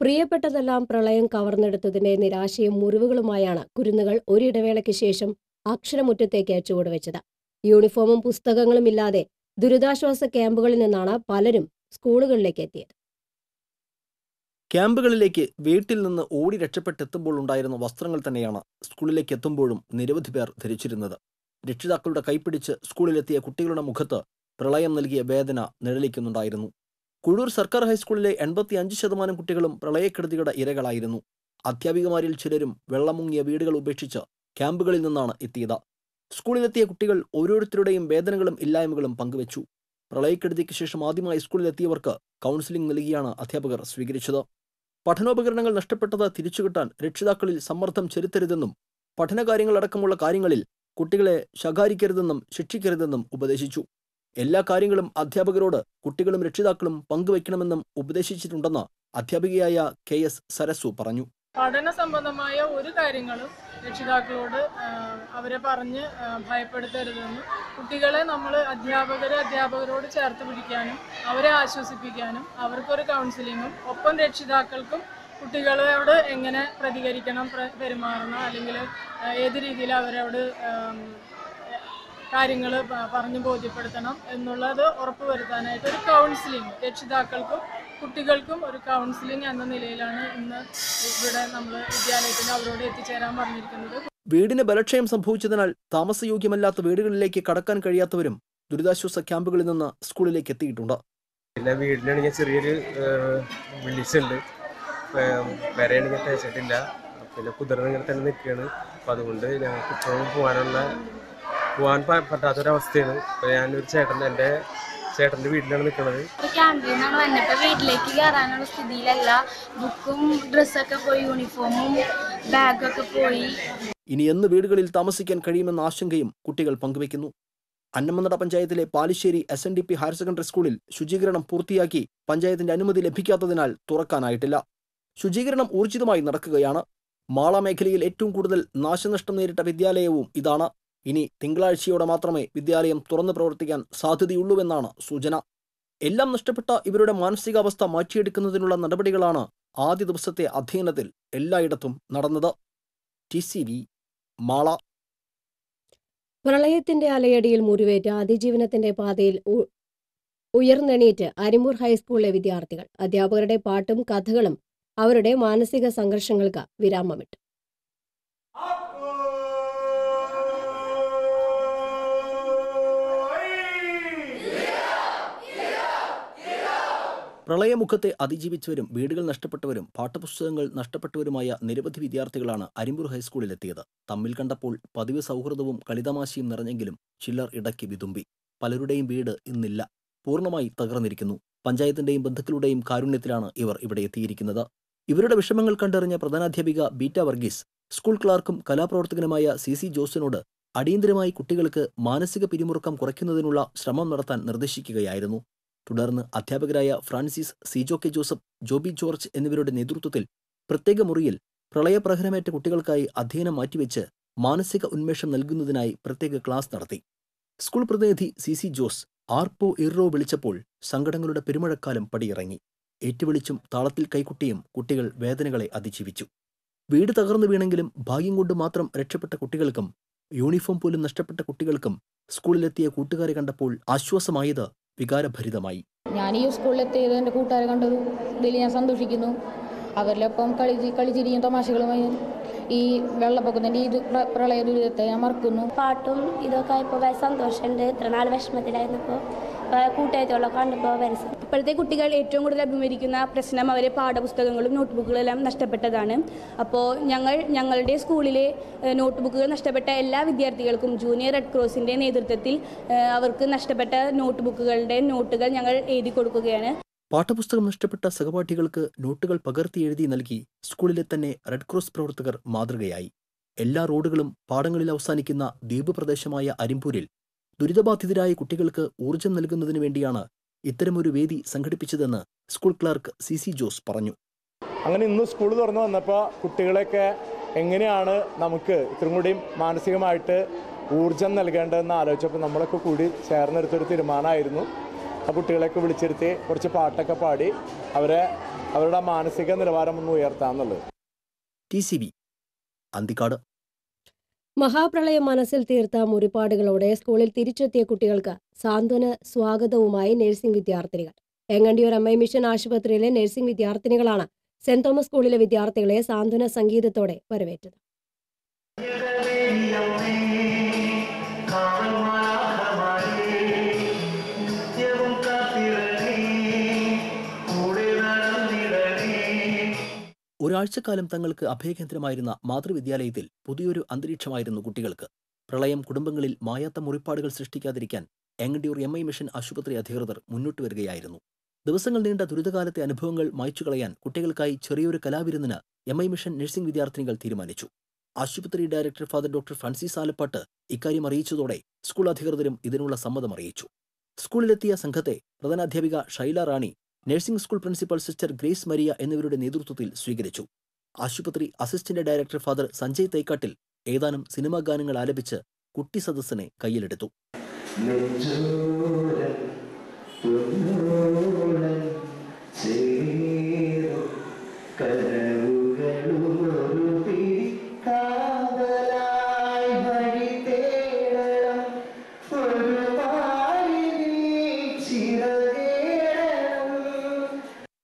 പ്രിയപ്പെട്ടതെല്ലാം പ്രളയം കവർന്നെടുത്തതിന്റെ നിരാശയും മുറിവുകളുമായാണ് കുരുന്നുകൾ ഒരിടവേളയ്ക്ക് ശേഷം അക്ഷരമുറ്റത്തേക്ക് ചുവടുവെച്ചത്. യൂണിഫോമും പുസ്തകങ്ങളും ഇല്ലാതെ ദുരിതാശ്വാസ ക്യാമ്പുകളിൽ നിന്നാണ് പലരും സ്കൂളുകളിലേക്ക് എത്തിയത്. ക്യാമ്പുകളിലേക്ക് വീട്ടിൽ നിന്ന് ഓടി രക്ഷപ്പെട്ടെത്തുമ്പോൾ ഉണ്ടായിരുന്ന വസ്ത്രങ്ങൾ തന്നെയാണ് സ്കൂളിലേക്ക് എത്തുമ്പോഴും നിരവധി പേർ ധരിച്ചിരുന്നത്. രക്ഷിതാക്കളുടെ കൈപ്പിടിച്ച് സ്കൂളിലെത്തിയ കുട്ടികളുടെ മുഖത്ത് പ്രളയം നൽകിയ വേദന നിഴലിക്കുന്നുണ്ടായിരുന്നു. കുഴൂർ സർക്കാർ ഹൈസ്കൂളിലെ 85% കുട്ടികളും പ്രളയക്കെടുതിയുടെ ഇരകളായിരുന്നു. അധ്യാപികമാരിൽ ചിലരും വെള്ളം മുങ്ങിയ വീടുകൾ ഉപേക്ഷിച്ച് ക്യാമ്പുകളിൽ നിന്നാണ് എത്തിയത്. സ്കൂളിലെത്തിയ കുട്ടികൾ ഓരോരുത്തരുടെയും വേദനകളും ഇല്ലായ്മകളും പങ്കുവച്ചു. പ്രളയക്കെടുതിക്ക് ശേഷം ആദ്യമായി സ്കൂളിലെത്തിയവർക്ക് കൗൺസിലിംഗ് നൽകിയാണ് അധ്യാപകർ സ്വീകരിച്ചത്. പഠനോപകരണങ്ങൾ നഷ്ടപ്പെട്ടത് തിരിച്ചുകിട്ടാൻ രക്ഷിതാക്കളിൽ സമ്മർദ്ദം ചെലുത്തരുതെന്നും പഠനകാര്യങ്ങളടക്കമുള്ള കാര്യങ്ങളിൽ കുട്ടികളെ ശകാരിക്കരുതെന്നും ശിക്ഷിക്കരുതെന്നും ഉപദേശിച്ചു. എല്ലാ കാര്യങ്ങളും അധ്യാപകരോട് കുട്ടികളും രക്ഷിതാക്കളും പങ്കുവയ്ക്കണമെന്നും ഉപദേശിച്ചിട്ടുണ്ടെന്ന് അധ്യാപികയായ KS സരസു പറഞ്ഞു. പഠന സംബന്ധമായ ഒരു കാര്യങ്ങളും രക്ഷിതാക്കളോട് അവരെ പറഞ്ഞ് ഭയപ്പെടുത്തരുതെന്നും കുട്ടികളെ നമ്മൾ അധ്യാപകരോട് ചേർത്ത് പിടിക്കാനും അവരെ ആശ്വസിപ്പിക്കാനും അവർക്കൊരു കൗൺസിലിങ്ങും ഒപ്പം രക്ഷിതാക്കൾക്കും കുട്ടികളോട് എങ്ങനെ പ്രതികരിക്കണം, പെരുമാറണം, അല്ലെങ്കിൽ ഏത് രീതിയിൽ അവരോട് കാര്യങ്ങൾ പറഞ്ഞു ബോധ്യപ്പെടുത്തണം എന്നുള്ളത് ഉറപ്പുവരുത്താനായിട്ട് ഒരു കൗൺസിലിംഗ് രക്ഷിതാക്കൾക്കും കുട്ടികൾക്കും ഒരു കൗൺസിലിംഗ് എന്ന നിലയിലാണ് ഇന്ന് ഇവിടെ നമ്മൾ വിദ്യാലയത്തിൽ അവരോട് എത്തിച്ചേരാൻ പറഞ്ഞിരിക്കുന്നത്. വീടിന് ബലക്ഷയം സംഭവിച്ചതിനാൽ താമസയോഗ്യമല്ലാത്ത വീടുകളിലേക്ക് കടക്കാൻ കഴിയാത്തവരും ദുരിതാശ്വാസ ക്യാമ്പുകളിൽ നിന്ന് സ്കൂളിലേക്ക് എത്തിയിട്ടുണ്ട്. പിന്നെ വീട്ടിലാണെങ്കിൽ ചെറിയൊരു വിളിച്ചുണ്ട്, വരെയാണെങ്കിൽ തേച്ചിട്ടില്ല, പിന്നെ കുതിർന്നിങ്ങനെ തന്നെ നിൽക്കുകയാണ്. അപ്പം അതുകൊണ്ട് ഞങ്ങൾക്ക് ഇപ്പോഴും പോകാൻ പറ്റാത്തൊരവസ്ഥയാണ്. ഞാനൊരു എൻ്റെ ചേട്ടൻ്റെ വീട്ടിലാണ് നിൽക്കുന്നത്. ക്യാമ്പിൽ നിന്നാണ് വന്നപ്പോൾ വീട്ടിലേക്ക് കയറാനുള്ള സ്ഥിതിയിലല്ല. ബുക്കും ഡ്രസ്സൊക്കെ പോയി, യൂണിഫോമും ബാഗൊക്കെ പോയി. ഇനി എന്ന് വീടുകളിൽ താമസിക്കാൻ കഴിയുമെന്ന ആശങ്കയും കുട്ടികൾ പങ്കുവയ്ക്കുന്നു. അന്നമനട പഞ്ചായത്തിലെ പാലിശ്ശേരി SNDP ഹയർ സെക്കൻഡറി സ്കൂളിൽ ശുചീകരണം പൂർത്തിയാക്കി പഞ്ചായത്തിന്റെ അനുമതി ലഭിക്കാത്തതിനാൽ തുറക്കാനായിട്ടില്ല. ശുചീകരണം ഊർജിതമായി നടക്കുകയാണ്. മാള മേഖലയിൽ ഏറ്റവും കൂടുതൽ നാശനഷ്ടം നേരിട്ട വിദ്യാലയവും ഇതാണ്. ഇനി തിങ്കളാഴ്ചയോടെ മാത്രമേ വിദ്യാലയം തുറന്നു പ്രവർത്തിക്കാൻ സാധ്യതയുള്ളൂവെന്നാണ് സൂചന. എല്ലാം നഷ്ടപ്പെട്ട ഇവരുടെ മാനസികാവസ്ഥ മാറ്റിയെടുക്കുന്നതിനുള്ള നടപടികളാണ് ആദ്യ ദിവസത്തെ അധ്യയനത്തിൽ എല്ലായിടത്തും നടന്നത്. TCV മാള. പ്രളയത്തിന്റെ അലയടിയിൽ മുറിവേറ്റ് അതിജീവനത്തിന്റെ പാതയിൽ ഉയർന്നെണീറ്റ് അരിമ്പൂർ ഹൈസ്കൂളിലെ വിദ്യാർത്ഥികൾ. അധ്യാപകരുടെ പാട്ടും കഥകളും അവരുടെ മാനസിക സംഘർഷങ്ങൾക്ക് വിരാമമിട്ടു. പ്രളയമുഖത്തെ അതിജീവിച്ചവരും വീടുകൾ നഷ്ടപ്പെട്ടവരും പാഠപുസ്തകങ്ങൾ നഷ്ടപ്പെട്ടവരുമായ നിരവധി വിദ്യാർത്ഥികളാണ് അരിമ്പൂർ ഹൈസ്കൂളിലെത്തിയത്. തമ്മിൽ കണ്ടപ്പോൾ പതിവ് സൗഹൃദവും കളിതമാശയും നിറഞ്ഞെങ്കിലും ചിലർ ഇടയ്ക്ക് വിതുമ്പി. പലരുടെയും വീട് ഇന്നില്ല, പൂർണ്ണമായി തകർന്നിരിക്കുന്നു. പഞ്ചായത്തിന്റെയും ബന്ധുക്കളുടെയും കാരുണ്യത്തിലാണ് ഇവർ ഇവിടെ എത്തിയിരിക്കുന്നത്. ഇവരുടെ വിഷമങ്ങൾ കണ്ടറിഞ്ഞ പ്രധാനാധ്യാപിക ബീറ്റ വർഗീസ് സ്കൂൾ ക്ലാർക്കും കലാപ്രവർത്തകനുമായ CC ജോസിനോട് അടിയന്തരമായി കുട്ടികൾക്ക് മാനസിക പിരിമുറുക്കം കുറയ്ക്കുന്നതിനുള്ള ശ്രമം നടത്താൻ നിർദ്ദേശിക്കുകയായിരുന്നു. തുടർന്ന് അധ്യാപകരായ Francis, CJO K Joseph, Joby George എന്നിവരുടെ നേതൃത്വത്തിൽ പ്രത്യേക മുറിയിൽ പ്രളയപ്രഹരമേറ്റ കുട്ടികൾക്കായി അധ്യയനം മാറ്റിവെച്ച് മാനസിക ഉന്മേഷം നൽകുന്നതിനായി പ്രത്യേക ക്ലാസ് നടത്തി. സ്കൂൾ പ്രതിനിധി CC ജോസ് ആർപ്പോ ഇർറോ വിളിച്ചപ്പോൾ സങ്കടങ്ങളുടെ പെരുമഴക്കാലം പടിയിറങ്ങി. ഏറ്റുവിളിച്ചും താളത്തിൽ കൈകുട്ടിയും കുട്ടികൾ വേദനകളെ അതിജീവിച്ചു. വീട് തകർന്നു വീണെങ്കിലും ഭാഗ്യം കൊണ്ട് മാത്രം രക്ഷപ്പെട്ട കുട്ടികൾക്കും യൂണിഫോം പോലും നഷ്ടപ്പെട്ട കുട്ടികൾക്കും സ്കൂളിലെത്തിയ കൂട്ടുകാരെ കണ്ടപ്പോൾ ആശ്വാസമായത് വികാരഭരിതമായി. ഞാൻ ഈ സ്കൂളിലെത്തിയത് എൻ്റെ കൂട്ടുകാരെ കണ്ടത് ഇതിൽ ഞാൻ സന്തോഷിക്കുന്നു. അവരിലൊപ്പം കളിച്ചിരിക്കുന്ന തമാശകളുമായി ഈ വെള്ളപ്പൊക്കത്തിൻ്റെ ഈ പ്രളയ ദുരിതത്തെ ഞാൻ മറക്കുന്നു. പാട്ടും ഇതൊക്കെ ഇപ്പോൾ സന്തോഷമുണ്ട്. ഇത്ര നാൾ വിഷമത്തിലായിരുന്നു, ഇപ്പോൾ കൂട്ടുകാരികളൊക്കെ കണ്ടപ്പോൾ വരച്ചു. ഇപ്പോഴത്തെ കുട്ടികൾ ഏറ്റവും കൂടുതൽ അഭിമുഖീകരിക്കുന്ന പ്രശ്നം അവരെ പാഠപുസ്തകങ്ങളും നോട്ട്ബുക്കുകളും എല്ലാം നഷ്ടപ്പെട്ടതാണ്. അപ്പോൾ ഞങ്ങളുടെ സ്കൂളിലെ നോട്ട്ബുക്കുകൾ നഷ്ടപ്പെട്ട എല്ലാ വിദ്യാർത്ഥികൾക്കും ജൂനിയർ റെഡ് ക്രോസിൻ്റെ നേതൃത്വത്തിൽ അവർക്ക് നഷ്ടപ്പെട്ട നോട്ട്ബുക്കുകളുടെ നോട്ടുകൾ ഞങ്ങൾ എഴുതി കൊടുക്കുകയാണ്. പാഠപുസ്തകം നഷ്ടപ്പെട്ട സഹപാഠികൾക്ക് നോട്ടുകൾ പകർത്തി എഴുതി നൽകി സ്കൂളിലെ തന്നെ റെഡ് ക്രോസ് പ്രവർത്തകർ മാതൃകയായി. എല്ലാ റോഡുകളും പാടങ്ങളിൽ അവസാനിക്കുന്ന ദ്വീപ് പ്രദേശമായ അരിമ്പൂരിൽ ദുരിതബാധിതരായ കുട്ടികൾക്ക് ഊർജ്ജം നൽകുന്നതിനു വേണ്ടിയാണ് ഇത്തരമൊരു വേദി സംഘടിപ്പിച്ചതെന്ന് സ്കൂൾ ക്ലർക്ക് CC ജോസ് പറഞ്ഞു. അങ്ങനെ ഇന്ന് സ്കൂൾ തുറന്നു വന്നപ്പോൾ കുട്ടികളെയൊക്കെ എങ്ങനെയാണ് നമുക്ക് ഇത്രയും കൂടി മാനസികമായിട്ട് ഊർജ്ജം നൽകേണ്ടതെന്ന് ആലോചിച്ചപ്പോൾ നമ്മളൊക്കെ കൂടി ചേർന്നെടുത്തൊരു തീരുമാനമായിരുന്നു. ആ കുട്ടികളെയൊക്കെ വിളിച്ചിരുത്തി കുറച്ച് പാട്ടൊക്കെ പാടി അവരുടെ മാനസിക നിലവാരം ഒന്ന് ഉയർത്താന്നുള്ളത്. TCB അന്തിക്കാട്. മഹാപ്രളയം മനസ്സിൽ തീർത്ത മുറിപ്പാടുകളോടെ സ്കൂളിൽ തിരിച്ചെത്തിയ കുട്ടികൾക്ക് സാന്ത്വന സ്വാഗതവുമായി നഴ്സിംഗ് വിദ്യാർത്ഥിനികൾ. എങ്ങണ്ടിയൂർ MI മിഷൻ ആശുപത്രിയിലെ നഴ്സിംഗ് വിദ്യാർത്ഥിനികളാണ് സെന്റ് തോമസ് സ്കൂളിലെ വിദ്യാർത്ഥികളെ സാന്ത്വന സംഗീതത്തോടെ വരവേറ്റത്. ഒരാഴ്ചക്കാലം തങ്ങൾക്ക് അഭയകേന്ദ്രമായിരുന്ന മാതൃവിദ്യാലയത്തിൽ പുതിയൊരു അന്തരീക്ഷമായിരുന്നു കുട്ടികൾക്ക്. പ്രളയം കുടുംബങ്ങളിൽ മായാത്ത മുറിപ്പാടുകൾ സൃഷ്ടിക്കാതിരിക്കാൻ എങ്ങണ്ടിയൂർ MI മിഷൻ ആശുപത്രി അധികൃതർ മുന്നോട്ട് വരികയായിരുന്നു. ദിവസങ്ങൾ നീണ്ട ദുരിതകാലത്തെ അനുഭവങ്ങൾ മായ്ച്ചുകളയാൻ കുട്ടികൾക്കായി ചെറിയൊരു കലാവിരുന്നിന് MI മിഷൻ നഴ്സിംഗ് വിദ്യാർത്ഥിനികൾ തീരുമാനിച്ചു. ആശുപത്രി director father doctor Francis Alappatt ഇക്കാര്യം അറിയിച്ചതോടെ സ്കൂൾ അധികൃതരും ഇതിനുള്ള സമ്മതം അറിയിച്ചു. സ്കൂളിലെത്തിയ സംഘത്തെ പ്രധാനാധ്യാപിക Shaila Rani, nursing school principal sister Grace Maria എന്നിവരുടെ നേതൃത്വത്തിൽ സ്വീകരിച്ചു. ആശുപത്രി assistant director father Sanjay Thaikkattil ഏതാനും സിനിമാ ഗാനങ്ങൾ ആലപിച്ച് കുട്ടി സദസ്സിനെ കയ്യിലെടുത്തു.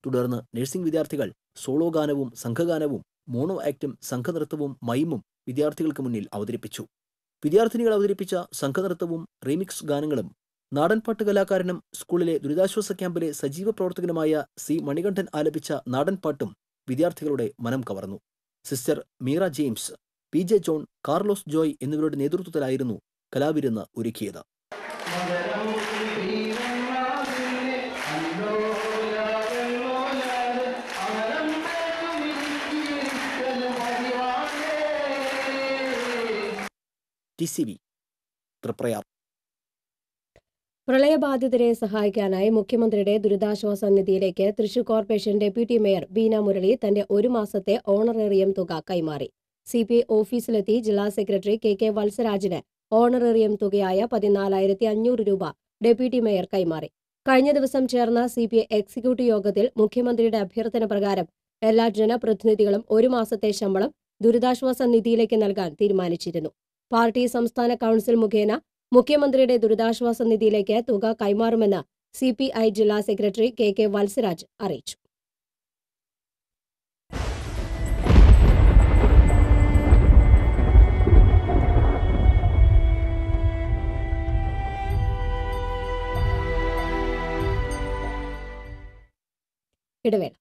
തുടർന്ന് നഴ്സിംഗ് വിദ്യാർത്ഥികൾ സോളോ ഗാനവും സംഘഗാനവും മോണോ ആക്ടും സംഘനൃത്തവും മൈമും വിദ്യാർത്ഥികൾക്ക് മുന്നിൽ അവതരിപ്പിച്ചു. വിദ്യാർത്ഥിനികൾ അവതരിപ്പിച്ച സംഘനൃത്തവും റീമിക്സ് ഗാനങ്ങളും നാടൻപാട്ട് കലാകാരനും സ്കൂളിലെ ദുരിതാശ്വാസ ക്യാമ്പിലെ സജീവ പ്രവർത്തകനുമായ C മണികണ്ഠൻ ആലപിച്ച നാടൻപാട്ടും വിദ്യാർത്ഥികളുടെ മനം കവർന്നു. Sister Meera James, PJ John, Carlos Joy എന്നിവരുടെ നേതൃത്വത്തിലായിരുന്നു കലാവിരുന്ന് ഒരുക്കിയത്. TCB തൃപ്രയാർ. പ്രളയബാധിതരെ സഹായിക്കാനായി മുഖ്യമന്ത്രിയുടെ ദുരിതാശ്വാസ നിധിയിലേക്ക് Thrissur corporation deputy mayor Beena Murali തന്റെ ഒരു മാസത്തെ ഓണറേറിയം തുക കൈമാറി. CPI ഓഫീസിലെത്തി ജില്ലാ സെക്രട്ടറി KK വത്സരാജിന് ഓണറേറിയം തുകയായ 14,500 രൂപ ഡെപ്യൂട്ടി മേയർ കൈമാറി. കഴിഞ്ഞ ദിവസം ചേർന്ന CPI എക്സിക്യൂട്ടീവ് യോഗത്തിൽ മുഖ്യമന്ത്രിയുടെ അഭ്യർത്ഥന പ്രകാരം എല്ലാ ജനപ്രതിനിധികളും ഒരു മാസത്തെ ശമ്പളം ദുരിതാശ്വാസ നിധിയിലേക്ക് നൽകാൻ തീരുമാനിച്ചിരുന്നു. പാർട്ടി സംസ്ഥാന കൗൺസിൽ മുഖേന മുഖ്യമന്ത്രിയുടെ ദുരിതാശ്വാസ നിധിയിലേക്ക് തുക കൈമാറുമെന്ന് CPI ജില്ലാ സെക്രട്ടറി KK വത്സരാജ് അറിയിച്ചു. ഇടവേള.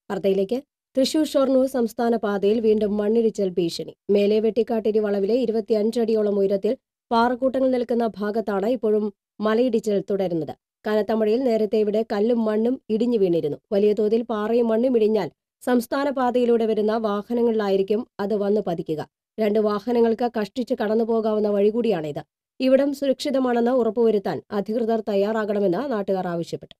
വാർത്തയിലേക്ക്. തൃശൂർ ഷൊർണൂർ സംസ്ഥാന പാതയിൽ വീണ്ടും മണ്ണിടിച്ചൽ ഭീഷണി. മേലെ വെട്ടിക്കാട്ടിരി വളവിലെ 25 അടിയോളം ഉയരത്തിൽ പാറക്കൂട്ടങ്ങൾ നിൽക്കുന്ന ഭാഗത്താണ് ഇപ്പോഴും മലയിടിച്ചിൽ തുടരുന്നത്. കനത്ത മഴയിൽ നേരത്തെ ഇവിടെ കല്ലും മണ്ണും ഇടിഞ്ഞു വീണിരുന്നു. വലിയ തോതിൽ പാറയും മണ്ണും ഇടിഞ്ഞാൽ സംസ്ഥാന പാതയിലൂടെ വരുന്ന വാഹനങ്ങളിലായിരിക്കും അത് വന്ന് പതിക്കുക. 2 വാഹനങ്ങൾക്ക് കഷ്ടിച്ച് കടന്നുപോകാവുന്ന വഴി കൂടിയാണിത്. ഇവിടം സുരക്ഷിതമാണെന്ന് ഉറപ്പുവരുത്താൻ അധികൃതർ തയ്യാറാകണമെന്ന് നാട്ടുകാർ ആവശ്യപ്പെട്ടു.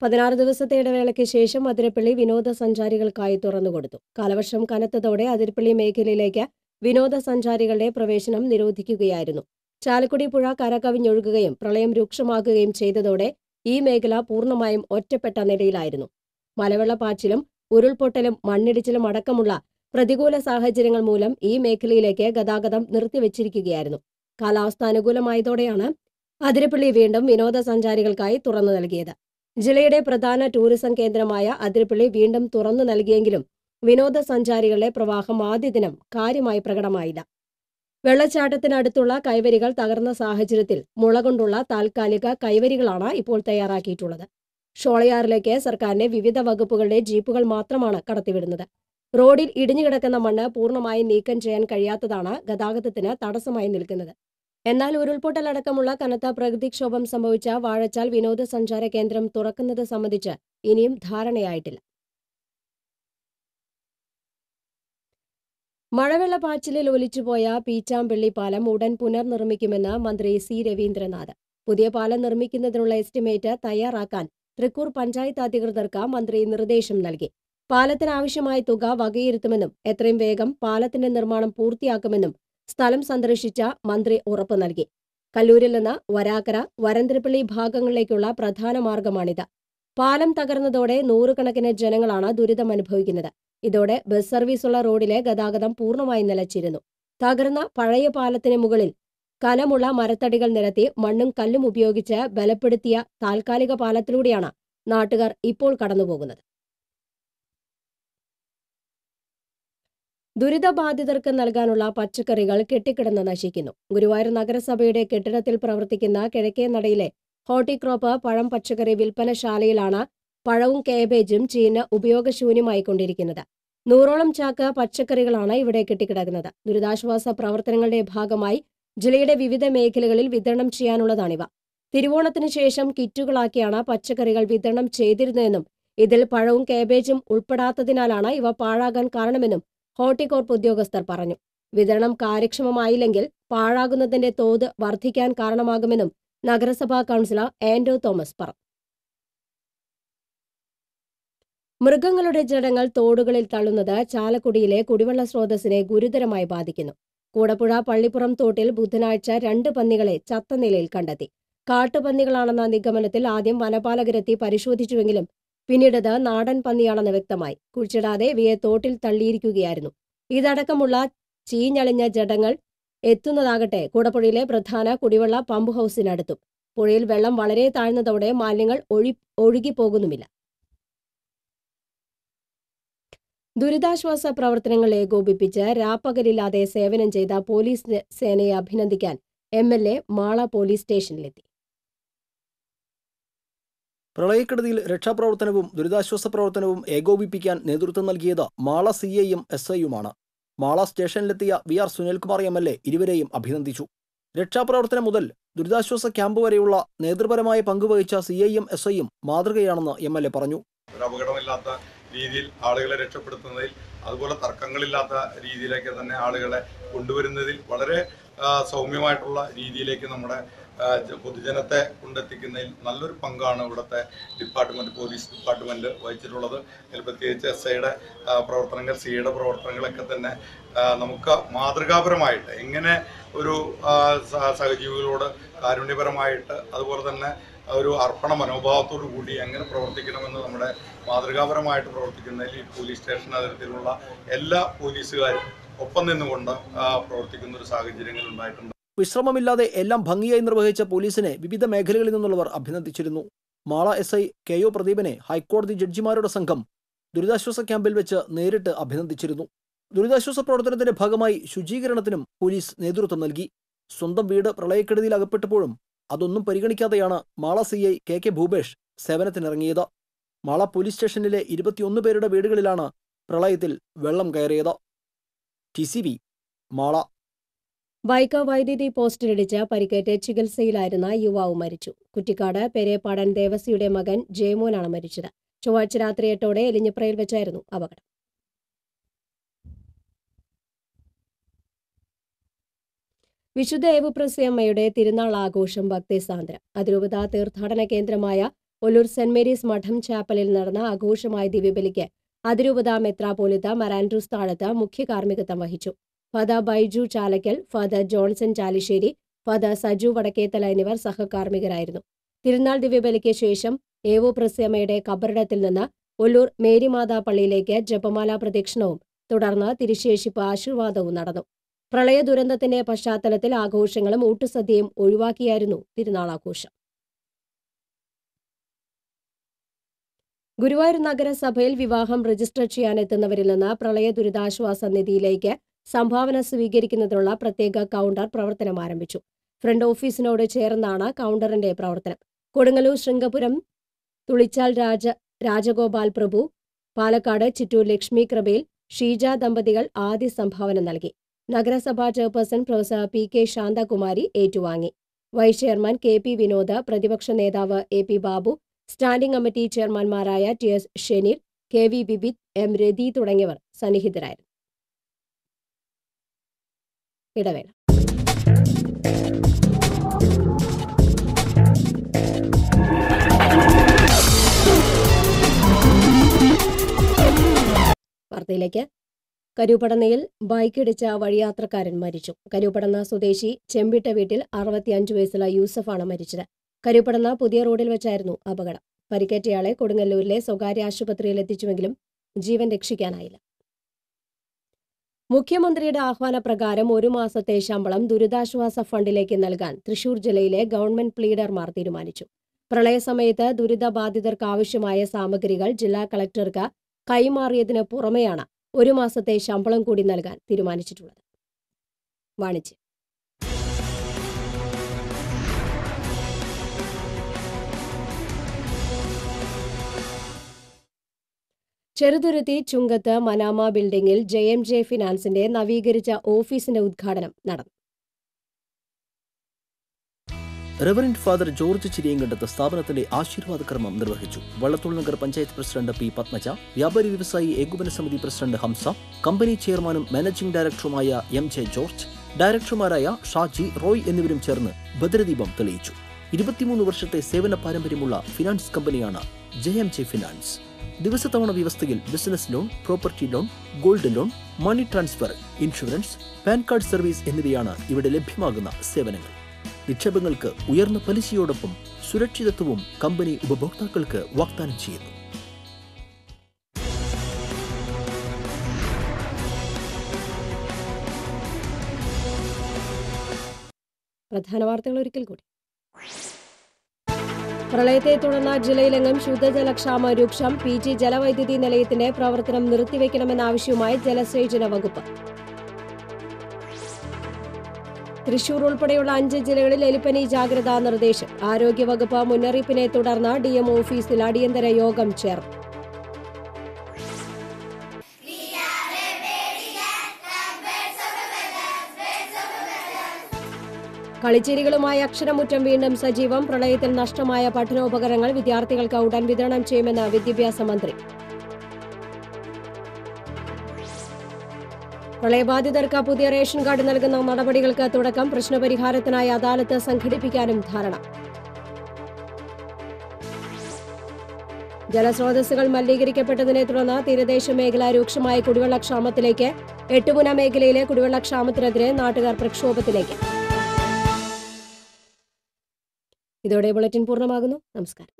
16 ദിവസത്തെ ഇടവേളയ്ക്ക് ശേഷം അതിരപ്പള്ളി വിനോദസഞ്ചാരികൾക്കായി തുറന്നുകൊടുത്തു. കാലവർഷം കനത്തതോടെ അതിരപ്പള്ളി മേഖലയിലേക്ക് വിനോദസഞ്ചാരികളുടെ പ്രവേശനം നിരോധിക്കുകയായിരുന്നു. ചാലക്കുടി പുഴ കരകവിഞ്ഞൊഴുകുകയും പ്രളയം രൂക്ഷമാകുകയും ചെയ്തതോടെ ഈ മേഖല പൂർണ്ണമായും ഒറ്റപ്പെട്ട നിലയിലായിരുന്നു. മലവെള്ളപ്പാച്ചിലും ഉരുൾപൊട്ടലും മണ്ണിടിച്ചിലും അടക്കമുള്ള പ്രതികൂല സാഹചര്യങ്ങൾ മൂലം ഈ മേഖലയിലേക്ക് ഗതാഗതം നിർത്തിവച്ചിരിക്കുകയായിരുന്നു. കാലാവസ്ഥ അനുകൂലമായതോടെയാണ് അതിരപ്പള്ളി വീണ്ടും വിനോദസഞ്ചാരികൾക്കായി തുറന്നു നൽകിയത്. ജില്ലയുടെ പ്രധാന ടൂറിസം കേന്ദ്രമായ അതിരപ്പള്ളി വീണ്ടും തുറന്നു നൽകിയെങ്കിലും വിനോദസഞ്ചാരികളുടെ പ്രവാഹം ആദ്യ ദിനം കാര്യമായി പ്രകടമായില്ല. വെള്ളച്ചാട്ടത്തിനടുത്തുള്ള കൈവരികൾ തകർന്ന സാഹചര്യത്തിൽ മുള കൊണ്ടുള്ള താൽക്കാലിക കൈവരികളാണ് ഇപ്പോൾ തയ്യാറാക്കിയിട്ടുള്ളത്. ഷോളയാറിലേക്ക് സർക്കാരിന്റെ വിവിധ വകുപ്പുകളുടെ ജീപ്പുകൾ മാത്രമാണ് കടത്തിവിടുന്നത്. റോഡിൽ ഇടിഞ്ഞുകിടക്കുന്ന മണ്ണ് പൂർണ്ണമായി നീക്കം ചെയ്യാൻ കഴിയാത്തതാണ് ഗതാഗതത്തിന് തടസ്സമായി നിൽക്കുന്നത്. എന്നാൽ ഉരുൾപൊട്ടലടക്കമുള്ള കനത്ത പ്രകൃതിക്ഷോഭം സംഭവിച്ച വാഴച്ചാൽ വിനോദസഞ്ചാര കേന്ദ്രം തുറക്കുന്നത് സംബന്ധിച്ച് ഇനിയും ധാരണയായിട്ടില്ല. മഴവെള്ളപ്പാച്ചിലിൽ ഒലിച്ചുപോയ പീച്ചാമ്പള്ളി പാലം ഉടൻ പുനർനിർമ്മിക്കുമെന്ന് മന്ത്രി സി രവീന്ദ്രനാഥ്. പുതിയ പാലം നിർമ്മിക്കുന്നതിനുള്ള എസ്റ്റിമേറ്റ് തയ്യാറാക്കാൻ തൃക്കൂർ പഞ്ചായത്ത് അധികൃതർക്ക് മന്ത്രി നിർദ്ദേശം നൽകി. പാലത്തിനാവശ്യമായ തുക വകയിരുത്തുമെന്നും എത്രയും വേഗം പാലത്തിന്റെ നിർമ്മാണം പൂർത്തിയാക്കുമെന്നും സ്ഥലം സന്ദർശിച്ച മന്ത്രി ഉറപ്പു നൽകി. കല്ലൂരിൽ നിന്ന് വരാക്കര, വരന്തരപ്പള്ളി ഭാഗങ്ങളിലേക്കുള്ള പ്രധാന മാർഗമാണിത്. പാലം തകർന്നതോടെ നൂറുകണക്കിന് ജനങ്ങളാണ് ദുരിതമനുഭവിക്കുന്നത്. ഇതോടെ ബസ് സർവീസുള്ള റോഡിലെ ഗതാഗതം പൂർണ്ണമായി നിലച്ചിരുന്നു. തകർന്ന പഴയ പാലത്തിന് മുകളിൽ കനമുള്ള മരത്തടികൾ നിരത്തി മണ്ണും കല്ലും ഉപയോഗിച്ച് ബലപ്പെടുത്തിയ താൽക്കാലിക പാലത്തിലൂടെയാണ് നാട്ടുകാർ ഇപ്പോൾ കടന്നുപോകുന്നത്. ദുരിതബാധിതർക്ക് നൽകാനുള്ള പച്ചക്കറികൾ കെട്ടിക്കിടന്ന് നശിക്കുന്നു. ഗുരുവായൂർ നഗരസഭയുടെ കെട്ടിടത്തിൽ പ്രവർത്തിക്കുന്ന കിഴക്കേ നടയിലെ ഹോർട്ടിക്രോപ്പ് പഴം പച്ചക്കറി വിൽപ്പനശാലയിലാണ് പഴവും കാബേജും ചീഞ്ഞ് ഉപയോഗശൂന്യമായിക്കൊണ്ടിരിക്കുന്നത്. 100ഓളം ചാക്ക് പച്ചക്കറികളാണ് ഇവിടെ കെട്ടിക്കിടക്കുന്നത്. ദുരിതാശ്വാസ പ്രവർത്തനങ്ങളുടെ ഭാഗമായി ജില്ലയുടെ വിവിധ മേഖലകളിൽ വിതരണം ചെയ്യാനുള്ളതാണിവ. തിരുവോണത്തിന് ശേഷം കിറ്റുകളാക്കിയാണ് പച്ചക്കറികൾ വിതരണം ചെയ്തിരുന്നതെന്നും ഇതിൽ പഴവും കാബേജും ഉൾപ്പെടാത്തതിനാലാണ് ഇവ പാഴാകാൻ കാരണമെന്നും ഹോർട്ടികോർപ്പ് ഉദ്യോഗസ്ഥർ പറഞ്ഞു. വിതരണം കാര്യക്ഷമമായില്ലെങ്കിൽ പാഴാകുന്നതിന്റെ തോത് വർദ്ധിക്കാൻ കാരണമാകുമെന്നും നഗരസഭാ കൗൺസിലർ ആൻഡ്രൂ തോമസ് പറഞ്ഞു. മൃഗങ്ങളുടെ ജഡങ്ങൾ തോടുകളിൽ തള്ളുന്നത് ചാലക്കുടിയിലെ കുടിവെള്ള സ്രോതസ്സിനെ ഗുരുതരമായി ബാധിക്കുന്നു. കൂടപ്പുഴ പള്ളിപ്പുറം തോട്ടിൽ ബുധനാഴ്ച 2 പന്നികളെ ചത്ത നിലയിൽ കണ്ടെത്തി. കാട്ടുപന്നികളാണെന്ന നിഗമനത്തിൽ ആദ്യം വനപാലകരെത്തി പരിശോധിച്ചുവെങ്കിലും പിന്നീടത് നാടൻ പന്നിയാണെന്ന് വ്യക്തമായി. കുഴിച്ചിടാതെ ഇവയെ തോട്ടിൽ തള്ളിയിരിക്കുകയായിരുന്നു. ഇതടക്കമുള്ള ചീഞ്ഞളിഞ്ഞ ജഡങ്ങൾ എത്തുന്നതാകട്ടെ കൂടപ്പുഴയിലെ പ്രധാന കുടിവെള്ള പമ്പ് ഹൌസിനടുത്തും. പുഴയിൽ വെള്ളം വളരെ താഴ്ന്നതോടെ മാലിന്യങ്ങൾ ഒഴുകിപ്പോകുന്നുമില്ല. ദുരിതാശ്വാസ പ്രവർത്തനങ്ങൾ ഏകോപിപ്പിച്ച് രാപ്പകലില്ലാതെ സേവനം ചെയ്ത പോലീസ് സേനയെ അഭിനന്ദിക്കാൻ MLA മാള പോലീസ് സ്റ്റേഷനിലെത്തി. പ്രളയക്കെടുതിയിൽ രക്ഷാപ്രവർത്തനവും ദുരിതാശ്വാസ പ്രവർത്തനവും ഏകോപിപ്പിക്കാൻ നേതൃത്വം നൽകിയത് മാള CIയും SIയുമാണ്. മാള സ്റ്റേഷനിലെത്തിയ VR സുനിൽകുമാർ MLA ഇരുവരെയും അഭിനന്ദിച്ചു. രക്ഷാപ്രവർത്തനം മുതൽ ദുരിതാശ്വാസ ക്യാമ്പ് വരെയുള്ള നേതൃപരമായ പങ്കുവഹിച്ച CIയും SIയും മാതൃകയാണെന്ന് MLA പറഞ്ഞു. അപകടമില്ലാത്ത രീതിയിൽ ആളുകളെ രക്ഷപ്പെടുത്തുന്നതിൽ, അതുപോലെ തർക്കങ്ങളില്ലാത്ത രീതിയിലേക്ക് തന്നെ ആളുകളെ കൊണ്ടുവരുന്നതിൽ വളരെ സൗമ്യമായിട്ടുള്ള രീതിയിലേക്ക് നമ്മുടെ പൊതുജനത്തെ കൊണ്ടെത്തിക്കുന്നതിൽ നല്ലൊരു പങ്കാണ് ഇവിടുത്തെ പോലീസ് ഡിപ്പാർട്ട്മെൻറ്റ് വഹിച്ചിട്ടുള്ളത്. അതിൽ പ്രത്യേകിച്ച് SIയുടെ പ്രവർത്തനങ്ങൾ, CIയുടെ പ്രവർത്തനങ്ങളൊക്കെ തന്നെ നമുക്ക് മാതൃകാപരമായിട്ട് എങ്ങനെ ഒരു സഹജീവികളോട് കാരുണ്യപരമായിട്ട്, അതുപോലെ തന്നെ ഒരു അർപ്പണ മനോഭാവത്തോടു കൂടി എങ്ങനെ പ്രവർത്തിക്കണമെന്ന് നമ്മുടെ മാതൃകാപരമായിട്ട് പ്രവർത്തിക്കുന്നതിൽ ഈ പോലീസ് സ്റ്റേഷൻ അതിർത്തിയിലുള്ള എല്ലാ പോലീസുകാരും ഒപ്പം നിന്നുകൊണ്ട് പ്രവർത്തിക്കുന്ന ഒരു സാഹചര്യങ്ങൾ ഉണ്ടായിട്ടുണ്ട്. വിശ്രമമില്ലാതെ എല്ലാം ഭംഗിയായി നിർവഹിച്ച പോലീസിനെ വിവിധ മേഖലകളിൽ നിന്നുള്ളവർ അഭിനന്ദിച്ചിരുന്നു. മാള SI KO പ്രദീപനെ ഹൈക്കോടതി ജഡ്ജിമാരുടെ സംഘം ദുരിതാശ്വാസ ക്യാമ്പിൽ വെച്ച് നേരിട്ട് അഭിനന്ദിച്ചിരുന്നു. ദുരിതാശ്വാസ പ്രവർത്തനത്തിന്റെ ഭാഗമായി ശുചീകരണത്തിനും പോലീസ് നേതൃത്വം നൽകി. സ്വന്തം വീട് പ്രളയക്കെടുതിയിൽ അകപ്പെട്ടപ്പോഴും അതൊന്നും പരിഗണിക്കാതെയാണ് മാള CI KK ഭൂപേഷ് സേവനത്തിനിറങ്ങിയത്. മാള പോലീസ് സ്റ്റേഷനിലെ 21 പേരുടെ വീടുകളിലാണ് പ്രളയത്തിൽ വെള്ളം കയറിയത്. TCV മാള. ബൈക്ക് വൈദ്യുതി പോസ്റ്റിലിടിച്ച് പരിക്കേറ്റ് ചികിത്സയിലായിരുന്ന യുവാവ് മരിച്ചു. കുറ്റിക്കാട് പെരേപ്പാടൻ ദേവസിയുടെ മകൻ ജയമോനാണ് മരിച്ചത്. ചൊവ്വാഴ്ച രാത്രി 8ഓടെ എലിഞ്ഞിപ്രയിൽ വെച്ചായിരുന്നു അപകടം. വിശുദ്ധ ഏവുപ്രസ്യമ്മയുടെ തിരുനാൾ ആഘോഷം ഭക്തിസാന്ദ്രം. അതിരൂപത തീർത്ഥാടന കേന്ദ്രമായ ഒല്ലൂർ സെന്റ് മേരീസ് മഠം ചാപ്പലിൽ നടന്ന ആഘോഷമായ ദിവ്യബലിക്ക് അതിരൂപത മെത്രാപോലിത്ത മരാൻഡ്രൂസ് താഴത്ത് മുഖ്യ കാർമ്മികത്വം വഹിച്ചു. Father Baiju Chalakkal, father Johnson Chalissery, father Saju Vadakkethala എന്നിവർ സഹകാർമ്മികരായിരുന്നു. തിരുനാൾ ദിവ്യബലിക്ക് ശേഷം ഏവുപ്രസ്യമ്മയുടെ കബറിടത്തിൽ നിന്ന് ഒല്ലൂർ മേരിമാതാ പള്ളിയിലേക്ക് ജപമാല പ്രദക്ഷിണവും തുടർന്ന് തിരുശേഷിപ്പ് ആശീർവാദവും നടന്നു. പ്രളയ ദുരന്തത്തിന്റെ പശ്ചാത്തലത്തിൽ ആഘോഷങ്ങളും ഊട്ടുസദ്യയും ഒഴിവാക്കിയായിരുന്നു തിരുനാളാഘോഷം. ഗുരുവായൂർ നഗരസഭയിൽ വിവാഹം രജിസ്റ്റർ ചെയ്യാനെത്തുന്നവരിൽ നിന്ന് പ്രളയ ദുരിതാശ്വാസ നിധിയിലേക്ക് സംഭാവന സ്വീകരിക്കുന്നതിനുള്ള പ്രത്യേക കൗണ്ടർ പ്രവർത്തനം ആരംഭിച്ചു. ഫ്രണ്ട് ഓഫീസിനോട് ചേർന്നാണ് കൗണ്ടറിന്റെ പ്രവർത്തനം. കൊടുങ്ങല്ലൂർ ശൃംഗപുരം തുളിച്ചാൽ രാജഗോപാൽ പ്രഭു, പാലക്കാട് ചിറ്റൂർ ലക്ഷ്മി കൃപയിൽ ഷീജ ദമ്പതികൾ ആദ്യ സംഭാവന നൽകി. നഗരസഭാ ചെയർപേഴ്സൺ പ്രൊഫസർ പി.കെ. ശാന്തകുമാരി ഏറ്റുവാങ്ങി. Vice chairman K P. വിനോദ്, പ്രതിപക്ഷ നേതാവ് എ.പി. ബാബു, സ്റ്റാൻഡിംഗ് കമ്മിറ്റി ചെയർമാൻമാരായ T S. Shenir, K V. Bibith, M. Rathi തുടങ്ങിയവർ സന്നിഹിതരായിരുന്നു. ഇടവേള. വാർത്തയിലേക്ക്. കരൂപ്പടന്നയിൽ ബൈക്കിടിച്ച വഴിയാത്രക്കാരൻ മരിച്ചു. കരൂപ്പടന്ന സ്വദേശി ചെമ്പിട്ട വീട്ടിൽ 65 വയസ്സുള്ള യൂസഫാണ് മരിച്ചത്. കരൂപ്പടന്ന പുതിയ റോഡിൽ വെച്ചായിരുന്നു അപകടം. പരിക്കേറ്റയാളെ കൊടുങ്ങല്ലൂരിലെ സ്വകാര്യ ആശുപത്രിയിൽ എത്തിച്ചുവെങ്കിലും ജീവൻ രക്ഷിക്കാനായില്ല. മുഖ്യമന്ത്രിയുടെ ആഹ്വാനപ്രകാരം 1 മാസത്തെ ശമ്പളം ദുരിതാശ്വാസ ഫണ്ടിലേക്ക് നൽകാൻ തൃശൂർ ജില്ലയിലെ ഗവൺമെന്റ് പ്ലീഡർമാർ തീരുമാനിച്ചു. പ്രളയസമയത്ത് ദുരിതബാധിതർക്ക് ആവശ്യമായ സാമഗ്രികൾ ജില്ലാ കളക്ടർക്ക് കൈമാറിയതിന് പുറമെയാണ് 1 മാസത്തെ ശമ്പളം കൂടി നൽകാൻ തീരുമാനിച്ചിട്ടുള്ളത്. വാണിജ്യം. ചെറുതുരുത്തി ചുങ്കത്ത് മനാമ ബിൽഡിംഗിൽ JMJ ഫിനാൻസിന്റെ നവീകരിച്ച ഓഫീസിന്റെ ഉദ്ഘാടനം നടന്നു. റവറന്റ് ഫാദർ ജോർജ് ചിരിയങ്കണ്ടത്ത് സ്ഥാപനത്തിന്റെ ആശീർവാദ കർമ്മം നിർവഹിച്ചു. Vallathol Nagar panchayat president P. പത്മജ, വ്യാപാരി വ്യവസായി ഏകോപന സമിതി പ്രസിഡന്റ് ഹംസ, കമ്പനി ചെയർമാനും മാനേജിംഗ് ഡയറക്ടറുമായ MJ ജോർജ്, ഡയറക്ടർമാരായ ഷാജി, റോയ് എന്നിവരും ചേർന്ന് ഭദ്രദീപം തെളിയിച്ചു. 23 വർഷത്തെ സേവന പാരമ്പര്യമുള്ള ഫിനാൻസ് കമ്പനിയാണ് JMJ ഫിനാൻസ്. ദിവസത്തവണ വ്യവസ്ഥയിൽ business loan, property loan, gold loan, money transfer, insurance, PAN card service എന്നിവയാണ് ഇവിടെ ലഭ്യമാകുന്ന സേവനങ്ങൾ. നിക്ഷേപങ്ങൾക്ക് ഉയർന്ന പലിശയോടൊപ്പം സുരക്ഷിതത്വവും കമ്പനി ഉപഭോക്താക്കൾക്ക് വാഗ്ദാനം ചെയ്യുന്നു. പ്രധാന വാർത്തകൾ ഒരിക്കൽ കൂടി. പ്രളയത്തെ തുടർന്ന് ജില്ലയിലെങ്ങും ശുദ്ധജലക്ഷാമം രൂക്ഷം. PG ജലവൈദ്യുതി നിലയത്തിന്റെ പ്രവർത്തനം നിർത്തിവെക്കണമെന്ന ആവശ്യവുമായി ജലസേചന വകുപ്പ്. തൃശൂർ ഉൾപ്പെടെയുള്ള 5 ജില്ലകളിൽ എലിപ്പനി ജാഗ്രതാ നിർദ്ദേശം. ആരോഗ്യവകുപ്പ് മുന്നറിയിപ്പിനെ തുടർന്ന് DM ഓഫീസിൽ അടിയന്തര യോഗം ചേർന്നു. കളിച്ചിരികളുമായി അക്ഷരമുറ്റം വീണ്ടും സജീവം. പ്രളയത്തിൽ നഷ്ടമായ പഠനോപകരണങ്ങൾ വിദ്യാർത്ഥികൾക്ക് ഉടൻ വിതരണം ചെയ്യുമെന്ന് വിദ്യാഭ്യാസ മന്ത്രി. പ്രളയബാധിതർക്ക് പുതിയ റേഷൻ കാർഡ് നൽകുന്ന നടപടികൾക്ക് തുടക്കം. പ്രശ്നപരിഹാരത്തിനായി അദാലത്ത് സംഘടിപ്പിക്കാനും ധാരണ. ജലസ്രോതസ്സുകൾ മലിനീകരിക്കപ്പെട്ടതിനെ തുടർന്ന് തീരദേശ മേഖല രൂക്ഷമായ കുടിവെള്ളക്ഷാമത്തിലേക്ക്. എട്ടുമുന മേഖലയിലെ കുടിവെള്ളക്ഷാമത്തിനെതിരെ നാട്ടുകാർ പ്രക്ഷോഭത്തിലേക്ക്. ഇതോടെ ബുള്ളറ്റിൻ പൂർണ്ണമാകുന്നു. നമസ്കാരം.